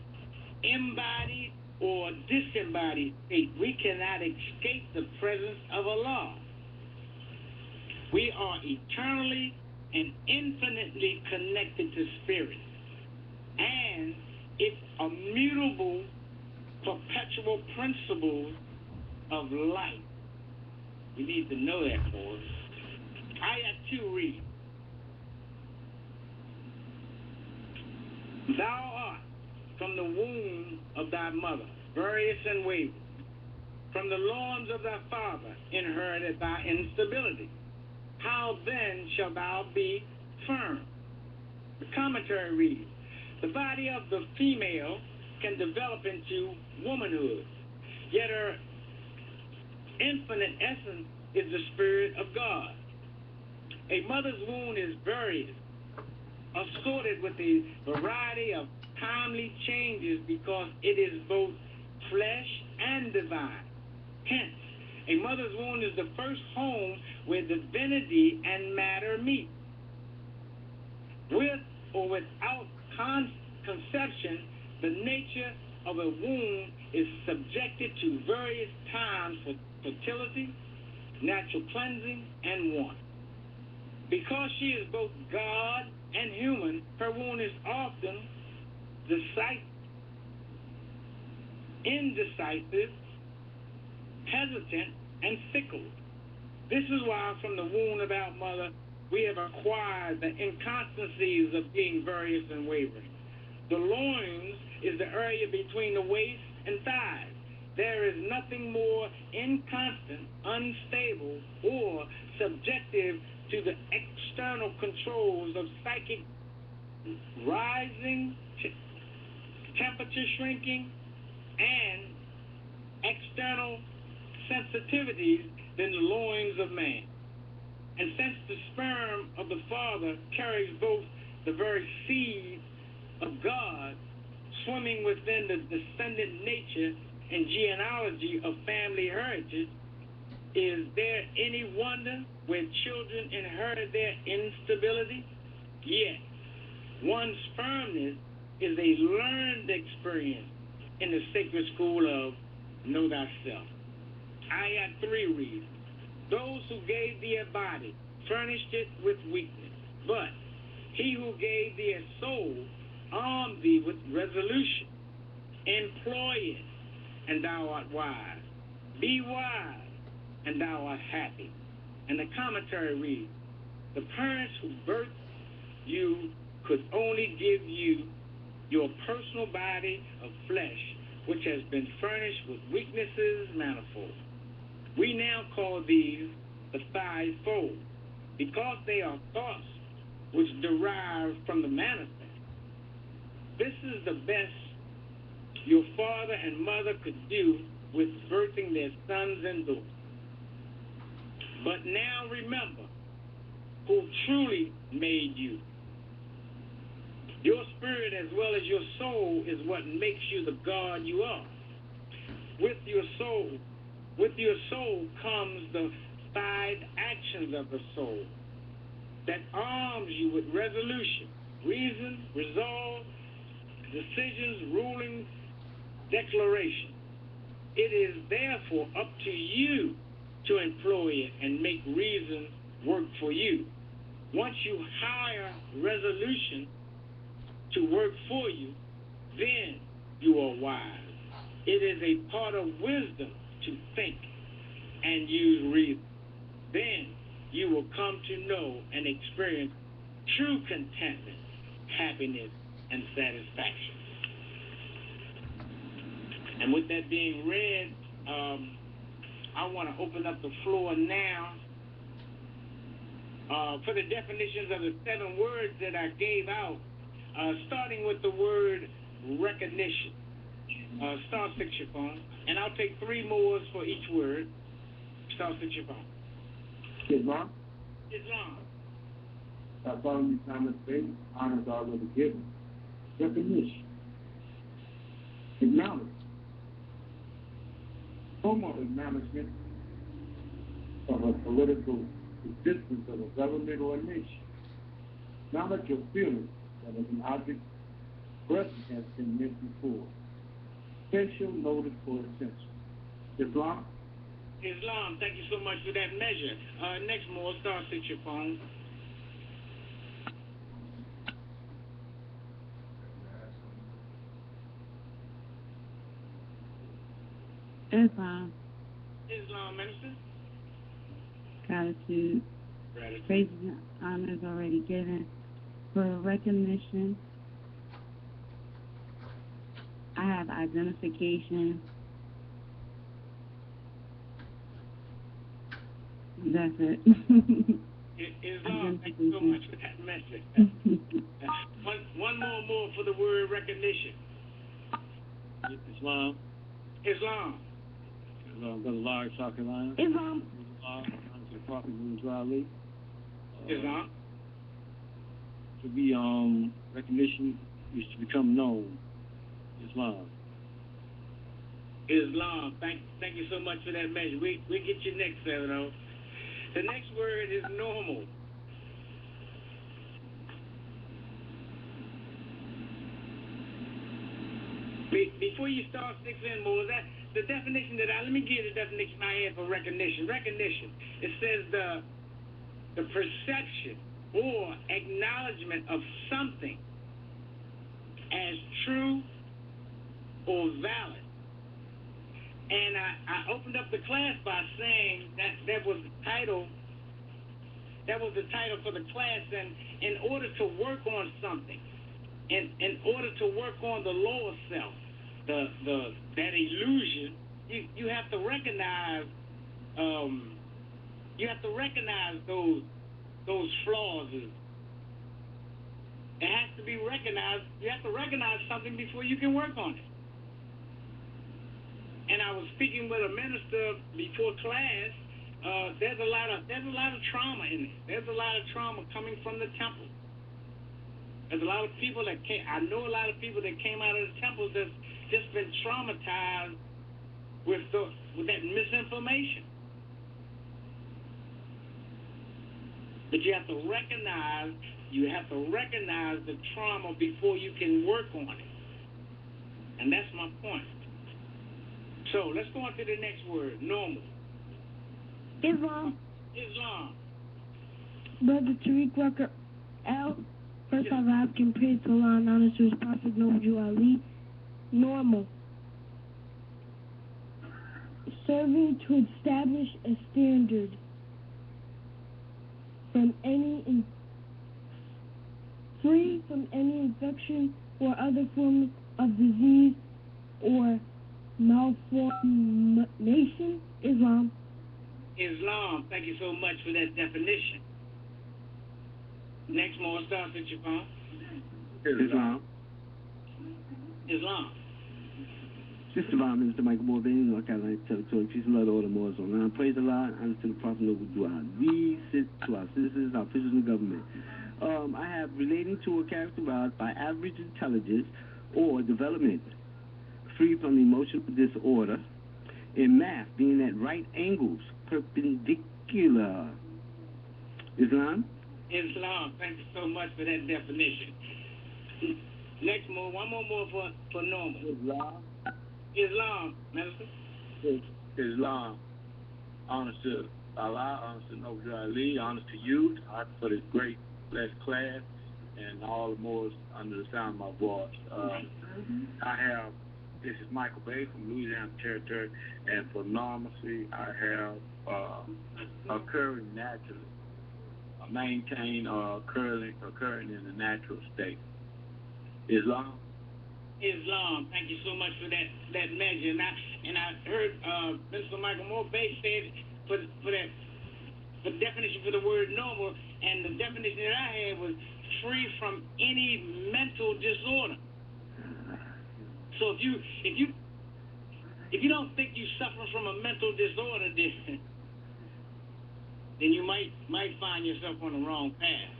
embodied or disembodied state, we cannot escape the presence of Allah. We are eternally and infinitely connected to spirit and its immutable, perpetual principles of life. We need to know that, boys. Ayat 2 reads, thou art from the womb of thy mother, various and wavering. From the loins of thy father inherited thy instability. How then shalt thou be firm? The commentary reads, the body of the female can develop into womanhood, yet her infinite essence is the Spirit of God. A mother's womb is various, assorted with a variety of timely changes because it is both flesh and divine. Hence, a mother's womb is the first home where divinity and matter meet. With or without conception, the nature of a womb is subjected to various times for fertility, natural cleansing, and want. Because she is both God and human, her womb is often indecisive, hesitant, and fickle. This is why from the womb of our mother we have acquired the inconstancies of being various and wavering. The loins is the area between the waist and thighs. There is nothing more inconstant, unstable, or subjective to the external controls of psychic rising, temperature shrinking, and external sensitivities than the loins of man. And since the sperm of the father carries both the very seed of God swimming within the descendant nature and genealogy of family heritage, is there any wonder where children inherit their instability? Yes, one's firmness is a learned experience in the sacred school of Know Thyself. Ayat 3 reads, Those who gave thee a body furnished it with weakness, but he who gave thee a soul armed thee with resolution. Employ it, and thou art wise. Be wise, and thou art happy. And the commentary reads, the parents who birthed you could only give you your personal body of flesh, which has been furnished with weaknesses manifold. We now call these the fivefold, because they are thoughts which derive from the manifest. This is the best your father and mother could do with birthing their sons and daughters. But now remember who truly made you. Your spirit as well as your soul is what makes you the God you are. With your soul comes the 5 actions of the soul that arms you with resolution, reason, resolve, decisions, ruling, declaration. It is therefore up to you to employ it and make reason work for you. Once you hire resolution to work for you, then you are wise. It is a part of wisdom to think and use reason. Then you will come to know and experience true contentment, happiness, and satisfaction. And with that being read, I want to open up the floor now for the definitions of the 7 words that I gave out, starting with the word recognition. Star 6 your phone, and I'll take 3 more for each word. Star 6 your phone. Islam. Islam. By following the time of faith, honor is already given. Recognition. Acknowledge. Formal acknowledgement of a political existence of a government or a nation. Acknowledge your feelings that as an object present has been met before. Special notice for essential. Islam. Islam, thank you so much for that measure. Next more, star 6 your phone. Islam. Islam, minister. Gratitude. Praise and honor is already given. For recognition, I have identification. That's it. Islam, thank you so much for that message. one more for the word recognition. Islam. Islam. Brother Larry, South Carolina. Islam. Honor to the Prophet Ali. Islam. To be recognition is to become known. Islam. Islam. Thank you so much for that message. We get you next, Salvador. The next word is normal. Before you start 6 and more, that the definition let me give the definition I had for recognition. Recognition. It says the perception or acknowledgement of something as true or valid. And I opened up the class by saying that was the title. That was the title for the class. And in order to work on something, in order to work on the lower self, that illusion, you have to recognize. You have to recognize those flaws. It has to be recognized. You have to recognize something before you can work on it. And I was speaking with a minister before class. There's a lot of trauma in it. There's a lot of trauma coming from the temple. There's a lot of people that I know a lot of people that came out of the temples that's just been traumatized with that misinformation. But you have to recognize the trauma before you can work on it. And that's my point. So let's go on to the next word, normal. Islam. Islam. Brother Tariq Rucker L. First I rise and praise to Allah and honor to his Prophet Noble Ali. Normal. Serving to establish a standard from free from any infection or other form of disease or malformation. Islam. Islam. Thank you so much for that definition. Next more starts at your phone. Islam. Islam. This is Divine Minister Michael Moore, North Carolina Territory. Peace and love to all the Moors online. Praise Allah, honor to the Prophet Noble Dua. We sit to our citizens, our officials in government. I have relating to or characterized by average intelligence or development, free from emotional disorder. In math, being at right angles, perpendicular. Islam? Islam. Thank you so much for that definition. Next more, one more for normal. Islam, Minister. Islam. Honor to Allah, honor to Noble Ali, honor to you, honor for this great blessed class, and all the Moors under the sound of my voice. This is Michael Bay from Louisiana Territory, and for normalcy, I have occurring naturally, maintain occurring in the natural state. Islam. Islam. Thank you so much for that measure. And I heard Mr. Michael Moore Bay said for the definition for the word normal, and the definition that I had was free from any mental disorder. So if you don't think you suffer from a mental disorder, then you might find yourself on the wrong path.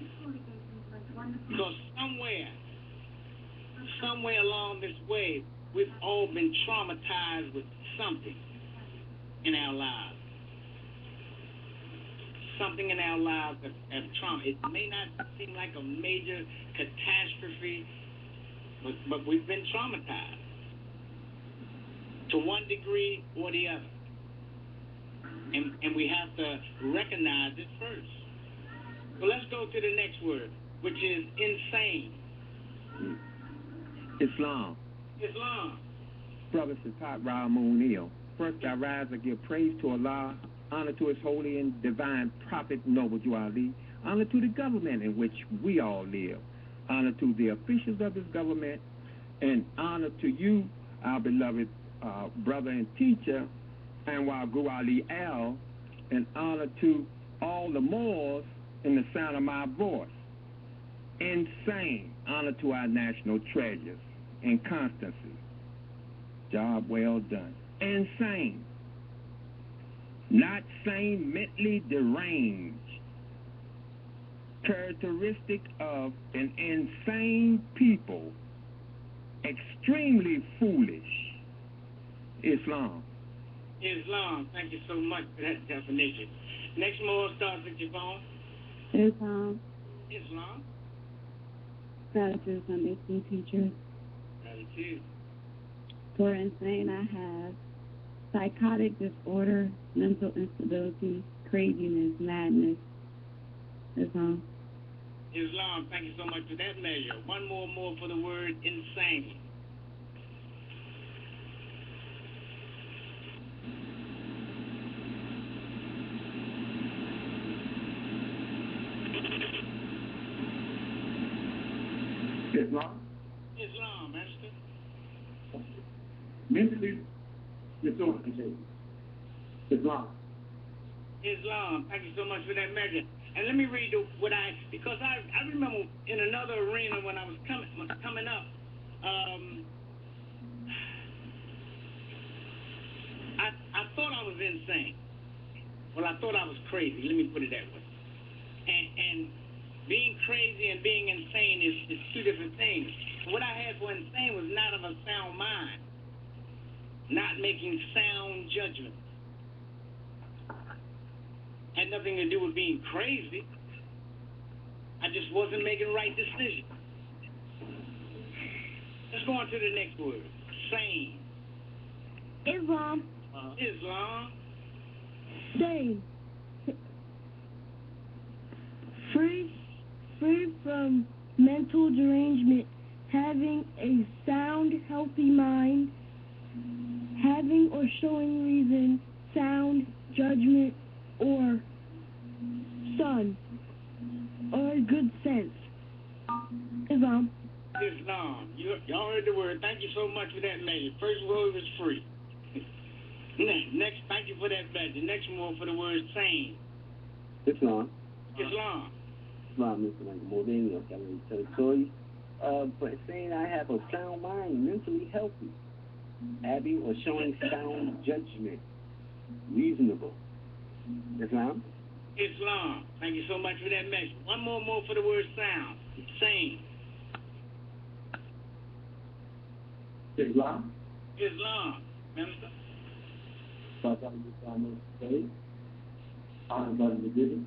Because somewhere along this way, we've all been traumatized with something in our lives. Something in our lives have trauma. It may not seem like a major catastrophe, but we've been traumatized to one degree or the other. And we have to recognize it first. So let's go to the next word, which is insane. Islam. Islam. Brother Satat Ramoon Neal. First I rise and give praise to Allah, honor to his holy and divine prophet Noble Ali, honor to the government in which we all live, honor to the officials of this government, and honor to you, our beloved brother and teacher, Anwar Gu Ali Al, and honor to all the Moors in the sound of my voice. Insane. Honor to our national treasures. Inconstancy. Job well done. Insane. Not sane, mentally deranged. Characteristic of an insane people. Extremely foolish. Islam. Thank you so much for that definition. Next more starts with your phone. Islam. Gratitude, Sunday school teacher. Gratitude. For insane, I have psychotic disorder, mental instability, craziness, madness. Islam. Thank you so much for that measure. One more for the word insane. Islam, Master. Mentally disorientated. Islam. Thank you so much for that measure. And let me read because I remember in another arena when I was coming up, I thought I was insane. Well, I thought I was crazy. Let me put it that way. And being crazy and being insane is two different things. What I had for insane was not of a sound mind, not making sound judgments. Had nothing to do with being crazy. I just wasn't making right decisions. Let's go on to the next word. Sane. Islam. Islam. Sane. free from mental derangement, having a sound, healthy mind, having or showing reason, sound, judgment, or sun, or good sense. Islam. Islam. Y'all heard the word. Thank you so much for that message. First word was free. Next, thank you for that message. Next one for the word sane. Islam. Islam. Islam, Mr. Michael Morgan, North Carolina territory. But saying I have a sound mind, mentally healthy, having or showing sound judgment, reasonable. Islam? Islam. Thank you so much for that message. One more for the word sound. Sane. Islam. Islam. Minister?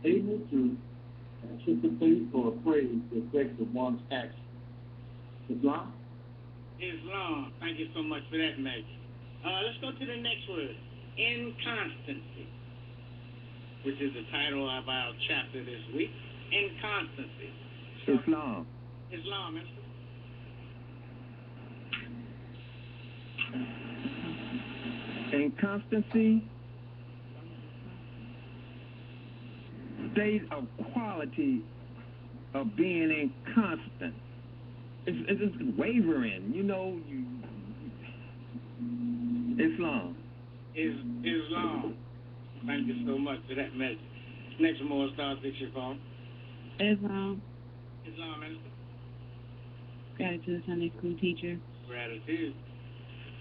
Able to anticipate or appraise the effects of one's action. Islam? Islam. Thank you so much for that message. Let's go to the next word. Inconstancy, which is the title of our chapter this week. Inconstancy. Islam. Islam, Minister. Inconstancy, state of quality of being inconstant. It's wavering, Islam. Islam. Thank you so much for that message. Next more stars with your phone. Islam. Islam, Minister. Gratitude, Sunday school teacher. Gratitude.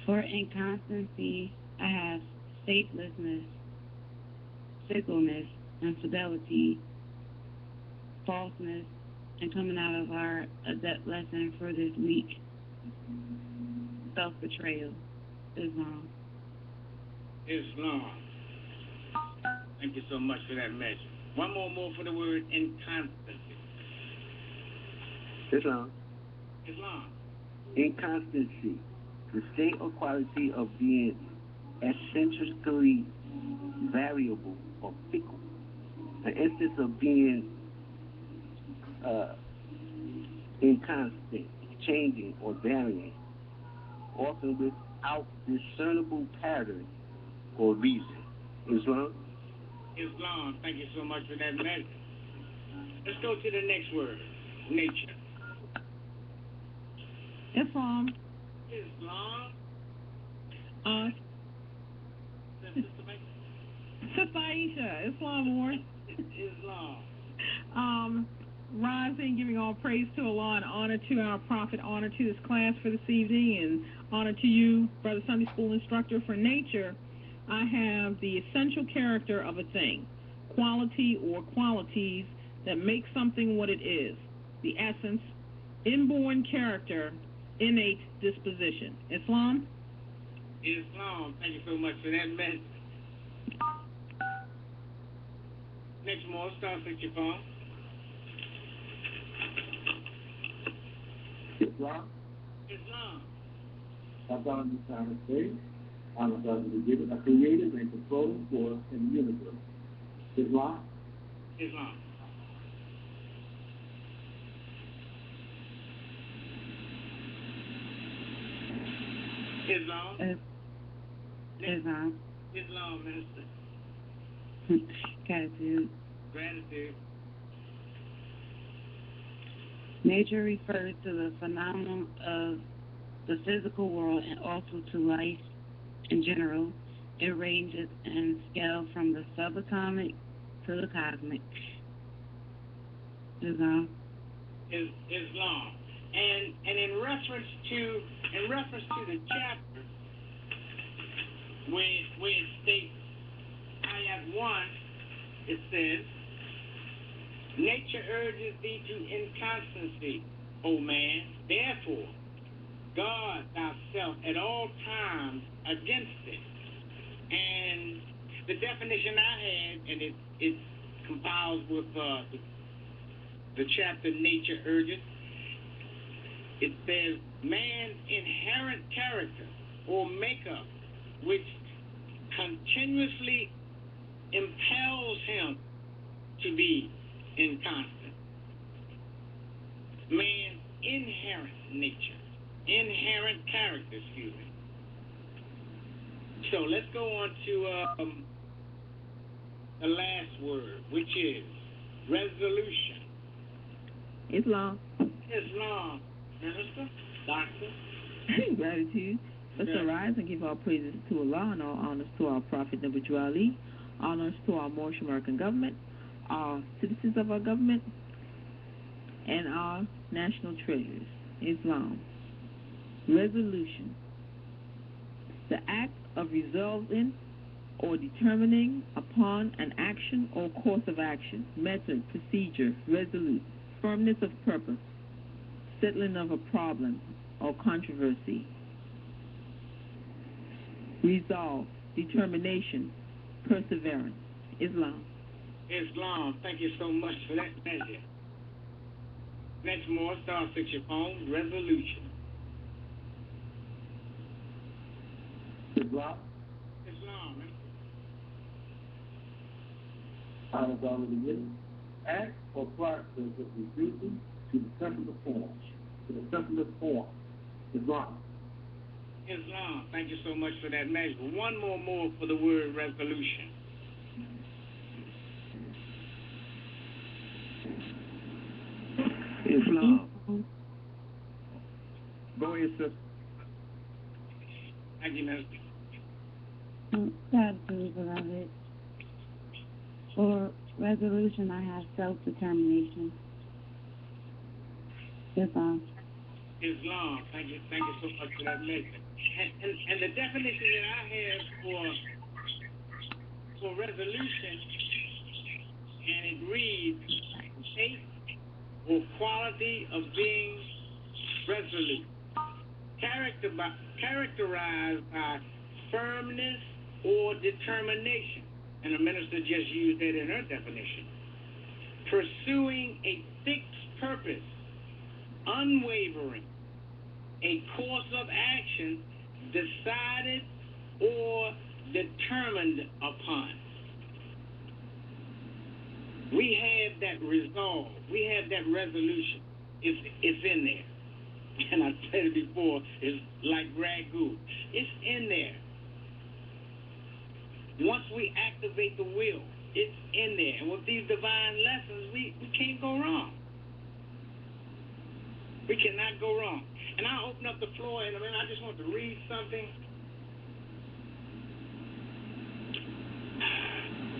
For inconstancy, I have faithlessness, fickleness, infidelity, falseness, and coming out of our ADEPT lesson for this week, self-betrayal. Islam. Islam. Thank you so much for that message. One more for the word inconstancy. Islam. Islam. Inconstancy, the state or quality of being eccentrically variable or fickle. An instance of being inconstant, changing, or varying, often without discernible pattern or reason. Islam? Islam. Thank you so much for that message. Let's go to the next word. Nature. Islam. Islam. Sister Aisha, Islam War. Islam. Rising, giving all praise to Allah and honor to our Prophet, honor to this class for this evening, and honor to you, Brother Sunday School Instructor. For nature, I have the essential character of a thing, quality or qualities that make something what it is, the essence, inborn character, innate disposition. Islam? Islam. Thank you so much for that message. Next more, start with your phone. Islam. Islam. I found this time of faith. I'm about to be given a creative and controlling force in the universe. Islam. Islam. Islam. Islam. Islam, Minister. Gratitude. Gratitude. Nature refers to the phenomenon of the physical world and also to life in general. It ranges in scale from the subatomic to the cosmic. Islam. Islam. And in reference to the chapter where it states ayat 1, it says, nature urges thee to inconstancy, O man. Therefore, guard thyself at all times against it. And the definition I had, and it compiles with the chapter nature urges, it says man's inherent character or makeup, which continuously impels him to be inconstant. man's inherent nature, inherent character, excuse me. So let's go on to the last word, which is resolution. Islam. Islam. Minister? Doctor? Gratitude. Let's arise and give all praises to Allah and all honors to our Prophet Nabi Ali, honors to our Moorish American government, our citizens of our government, and our national treasures. Islam. Resolution. The act of resolving or determining upon an action or course of action, method, procedure, resolute, firmness of purpose, settling of a problem or controversy. Resolve, determination, perseverance. Islam. Islam. Thank you so much for that measure. Next more, star 6 your phone, resolution. Islam. Islam. I was already written. Act or process of reducing to the simplest form. Islam. Islam. Thank you so much for that measure. One more for the word resolution. Islam. Go ahead, sister. Thank you, Minister. Gratitude, beloved. For resolution, I have self-determination. Islam. Islam. Thank you so much for that measure. And the definition that I have for resolution, and it reads, state or quality of being resolute, characterized by firmness or determination. And the minister just used that in her definition. Pursuing a fixed purpose, unwavering, a course of action decided or determined upon. We have that resolve. We have that resolution. It's in there. And I said it before, it's like ragu. It's in there. Once we activate the will, it's in there. And with these divine lessons, we can't go wrong. We cannot go wrong. And I'll open up the floor in a minute. I just want to read something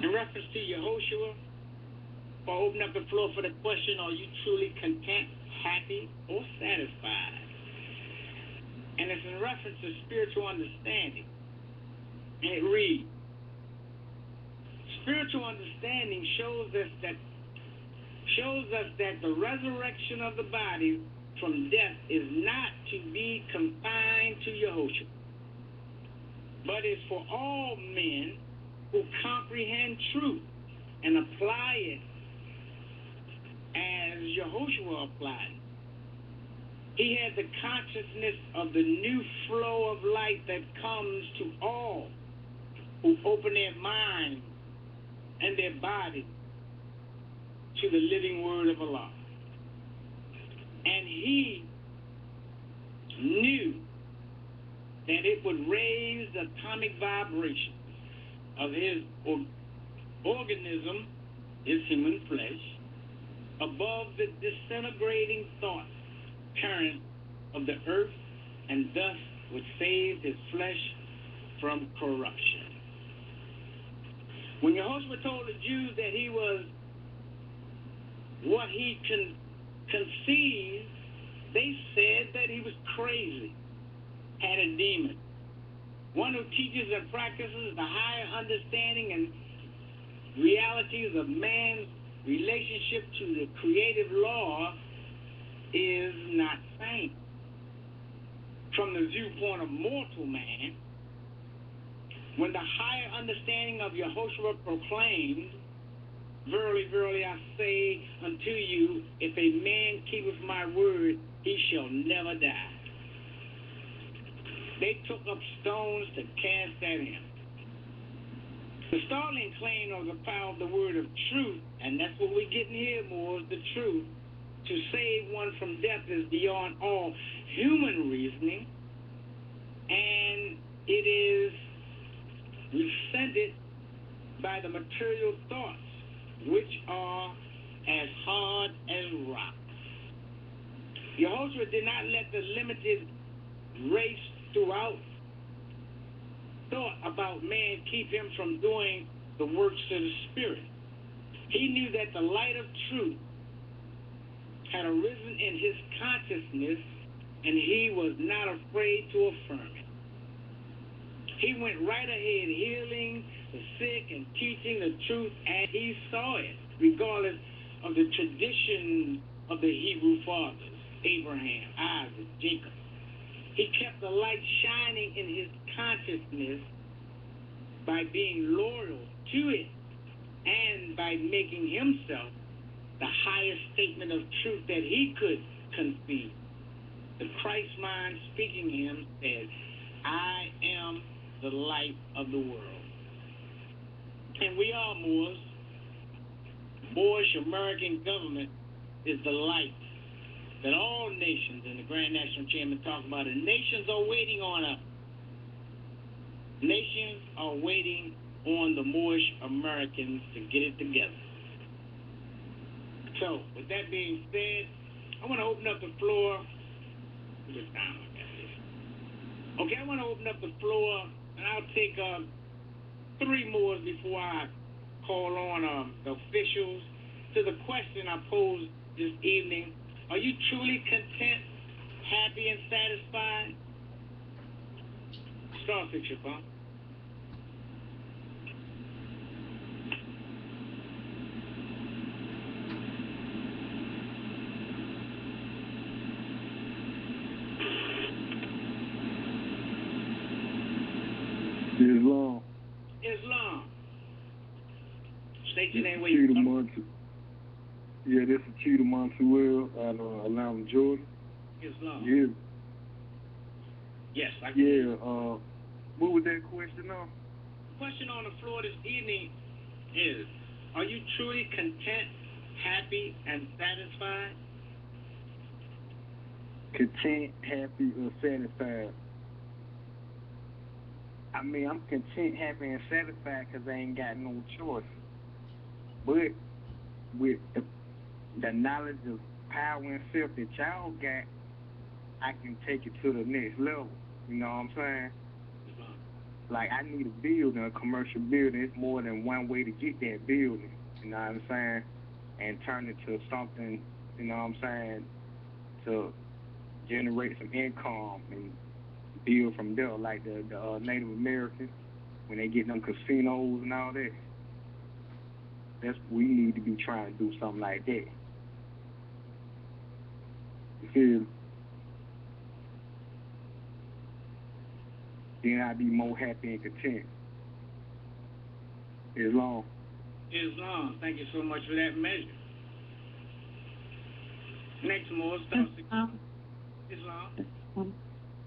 in reference to Yehoshua. I'll open up the floor for the question, are you truly content, happy, or satisfied? And it's in reference to spiritual understanding. And it reads, spiritual understanding shows us that the resurrection of the body from death is not to be confined to Yehoshua, but is for all men who comprehend truth and apply it as Yehoshua applied it. He had the consciousness of the new flow of light that comes to all who open their minds and their bodies to the living word of Allah. And he knew that it would raise the atomic vibrations of his organism, his human flesh, above the disintegrating thought current of the earth, and thus would save his flesh from corruption. When Yehoshua told the Jews that he was what he conceived, they said that he was crazy, had a demon. One who teaches and practices the higher understanding and realities of man's relationship to the creative law is not sane. From the viewpoint of mortal man, when the higher understanding of Yehoshua proclaimed, verily, verily, I say unto you, if a man keepeth my word, he shall never die. They took up stones to cast at him. The startling claim of the power of the word of truth, and that's what we're getting here more, is the truth, to save one from death is beyond all human reasoning, and it is resented by the material thoughts, which are as hard as rocks. Yehoshua did not let the limited race throughout thought about man keep him from doing the works of the Spirit. He knew that the light of truth had arisen in his consciousness, and he was not afraid to affirm it. He went right ahead healing the sick and teaching the truth, and he saw it, regardless of the tradition of the Hebrew fathers, Abraham, Isaac, Jacob. He kept the light shining in his consciousness by being loyal to it and by making himself the highest statement of truth that he could conceive. The Christ mind speaking him said, I am the light of the world. And we are Moors. Moorish American government is the light that all nations, and the Grand National Chairman talked about it, nations are waiting on us. Nations are waiting on the Moorish Americans to get it together. So, with that being said, I want to open up the floor. Okay, I want to open up the floor, and I'll take 3 more before I call on the officials to the question I posed this evening. Are you truly content, happy, and satisfied? Start with your phone. Islam. Islam. State your name where you from. Yeah, this is Cheetah Montuel out of Atlanta, Georgia. Islam. Yeah. Yes, I can. Yeah, what was that question on? The question on the floor this evening is, are you truly content, happy, and satisfied? Content, happy, or satisfied? I mean, I'm content, happy, and satisfied because I ain't got no choice. But with the knowledge of power and self that y'all got, I can take it to the next level. You know what I'm saying? Like, I need a building, a commercial building. It's more than one way to get that building. You know what I'm saying? And turn it to something, you know what I'm saying, to generate some income and build from there, like the Native Americans, when they get them casinos and all that. We need to be trying to do something like that. You feel? Then I'd be more happy and content. Islam. Islam. Thank you so much for that measure. Next, more Islam.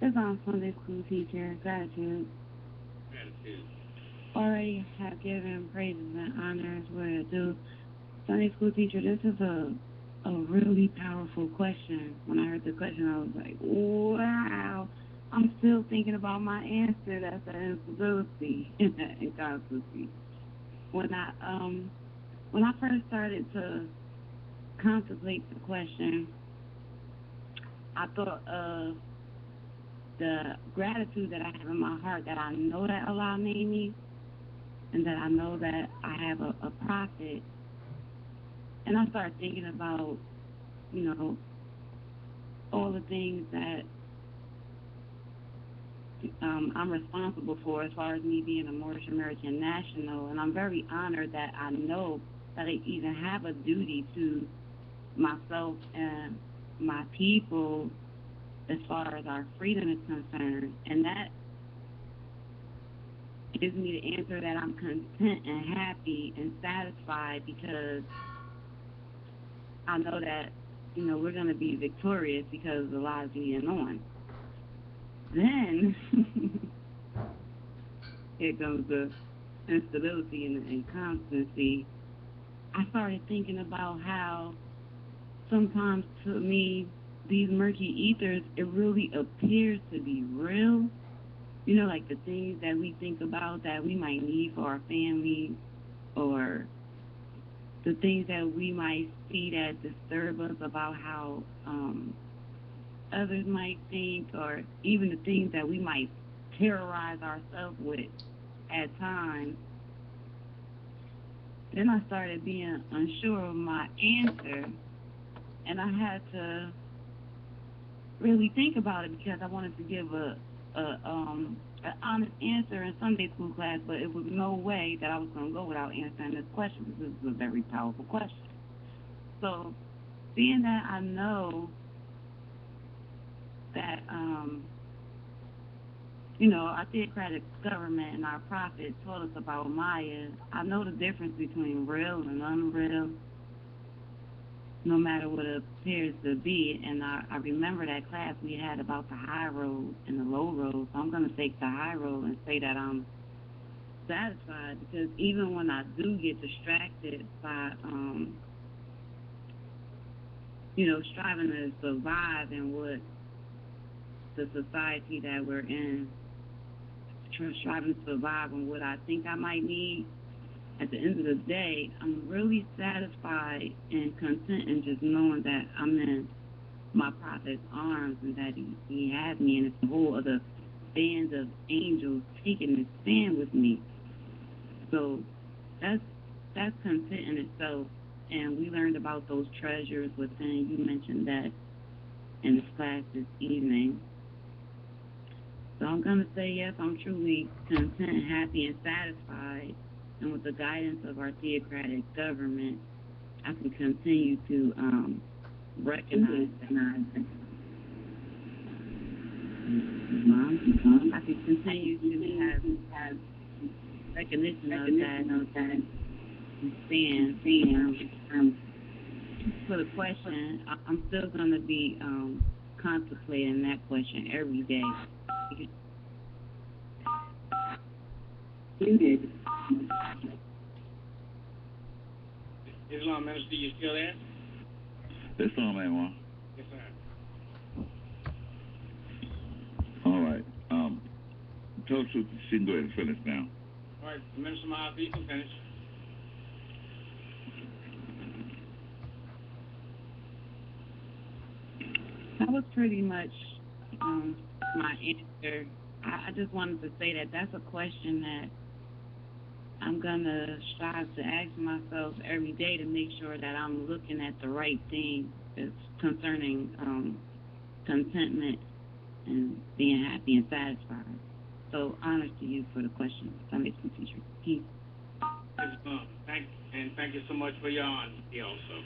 Islam Sunday School teacher. Gratitude. Gratitude. Already have given praises and honors where I do. Sunday School teacher, this is a really powerful question. When I heard the question, I was like, wow. I'm still thinking about my answer. That's the instability and constancy. When I first started to contemplate the question, I thought of the gratitude that I have in my heart that I know that Allah made me, and that I know that I have a prophet. And I started thinking about, all the things that I'm responsible for as far as me being a Moorish American national. And I'm very honored that I know that I even have a duty to myself and my people as far as our freedom is concerned. And that gives me the answer that I'm content and happy and satisfied, because I know that, we're going to be victorious because of the lives being on. Then, here comes the instability and constancy. I started thinking about how sometimes to me, these murky ethers, it really appears to be real. You know, like the things that we think about that we might need for our family, or the things that we might see that disturb us about how others might think, or even the things that we might terrorize ourselves with at times. Then I started being unsure of my answer, and I had to really think about it because I wanted to give an honest answer in Sunday school class, but it was no way that I was going to go without answering this question, because this is a very powerful question. So, being that I know that, you know, our theocratic government and our prophet told us about Maya, I know the difference between real and unreal, no matter what it appears to be. And I remember that class we had about the high road and the low road. So I'm going to take the high road and say that I'm satisfied, because even when I do get distracted by, you know, striving to survive in what the society that we're in, striving to survive in what I think I might need, at the end of the day, I'm really satisfied and content in just knowing that I'm in my prophet's arms and that he has me, and it's a whole other band of angels taking this stand with me. So that's content in itself. And we learned about those treasures within. You mentioned that in this class this evening. So I'm going to say yes, I'm truly content, happy, and satisfied. And with the guidance of our theocratic government, I can continue to recognize that. I can continue to have recognition of that stand. For the question, I'm still going to be contemplating that question every day. Islam Minister, you still there? Islam, man. Yes, sir. All right. Tell us what she can go ahead and finish now. All right, Minister Mahathir, you can finish. That was pretty much my answer. I just wanted to say that that's a question that I'm going to strive to ask myself every day to make sure that I'm looking at the right thing concerning contentment and being happy and satisfied. So honors to you for the question, Sunday school teacher. Peace. Thank you so much for your honesty also.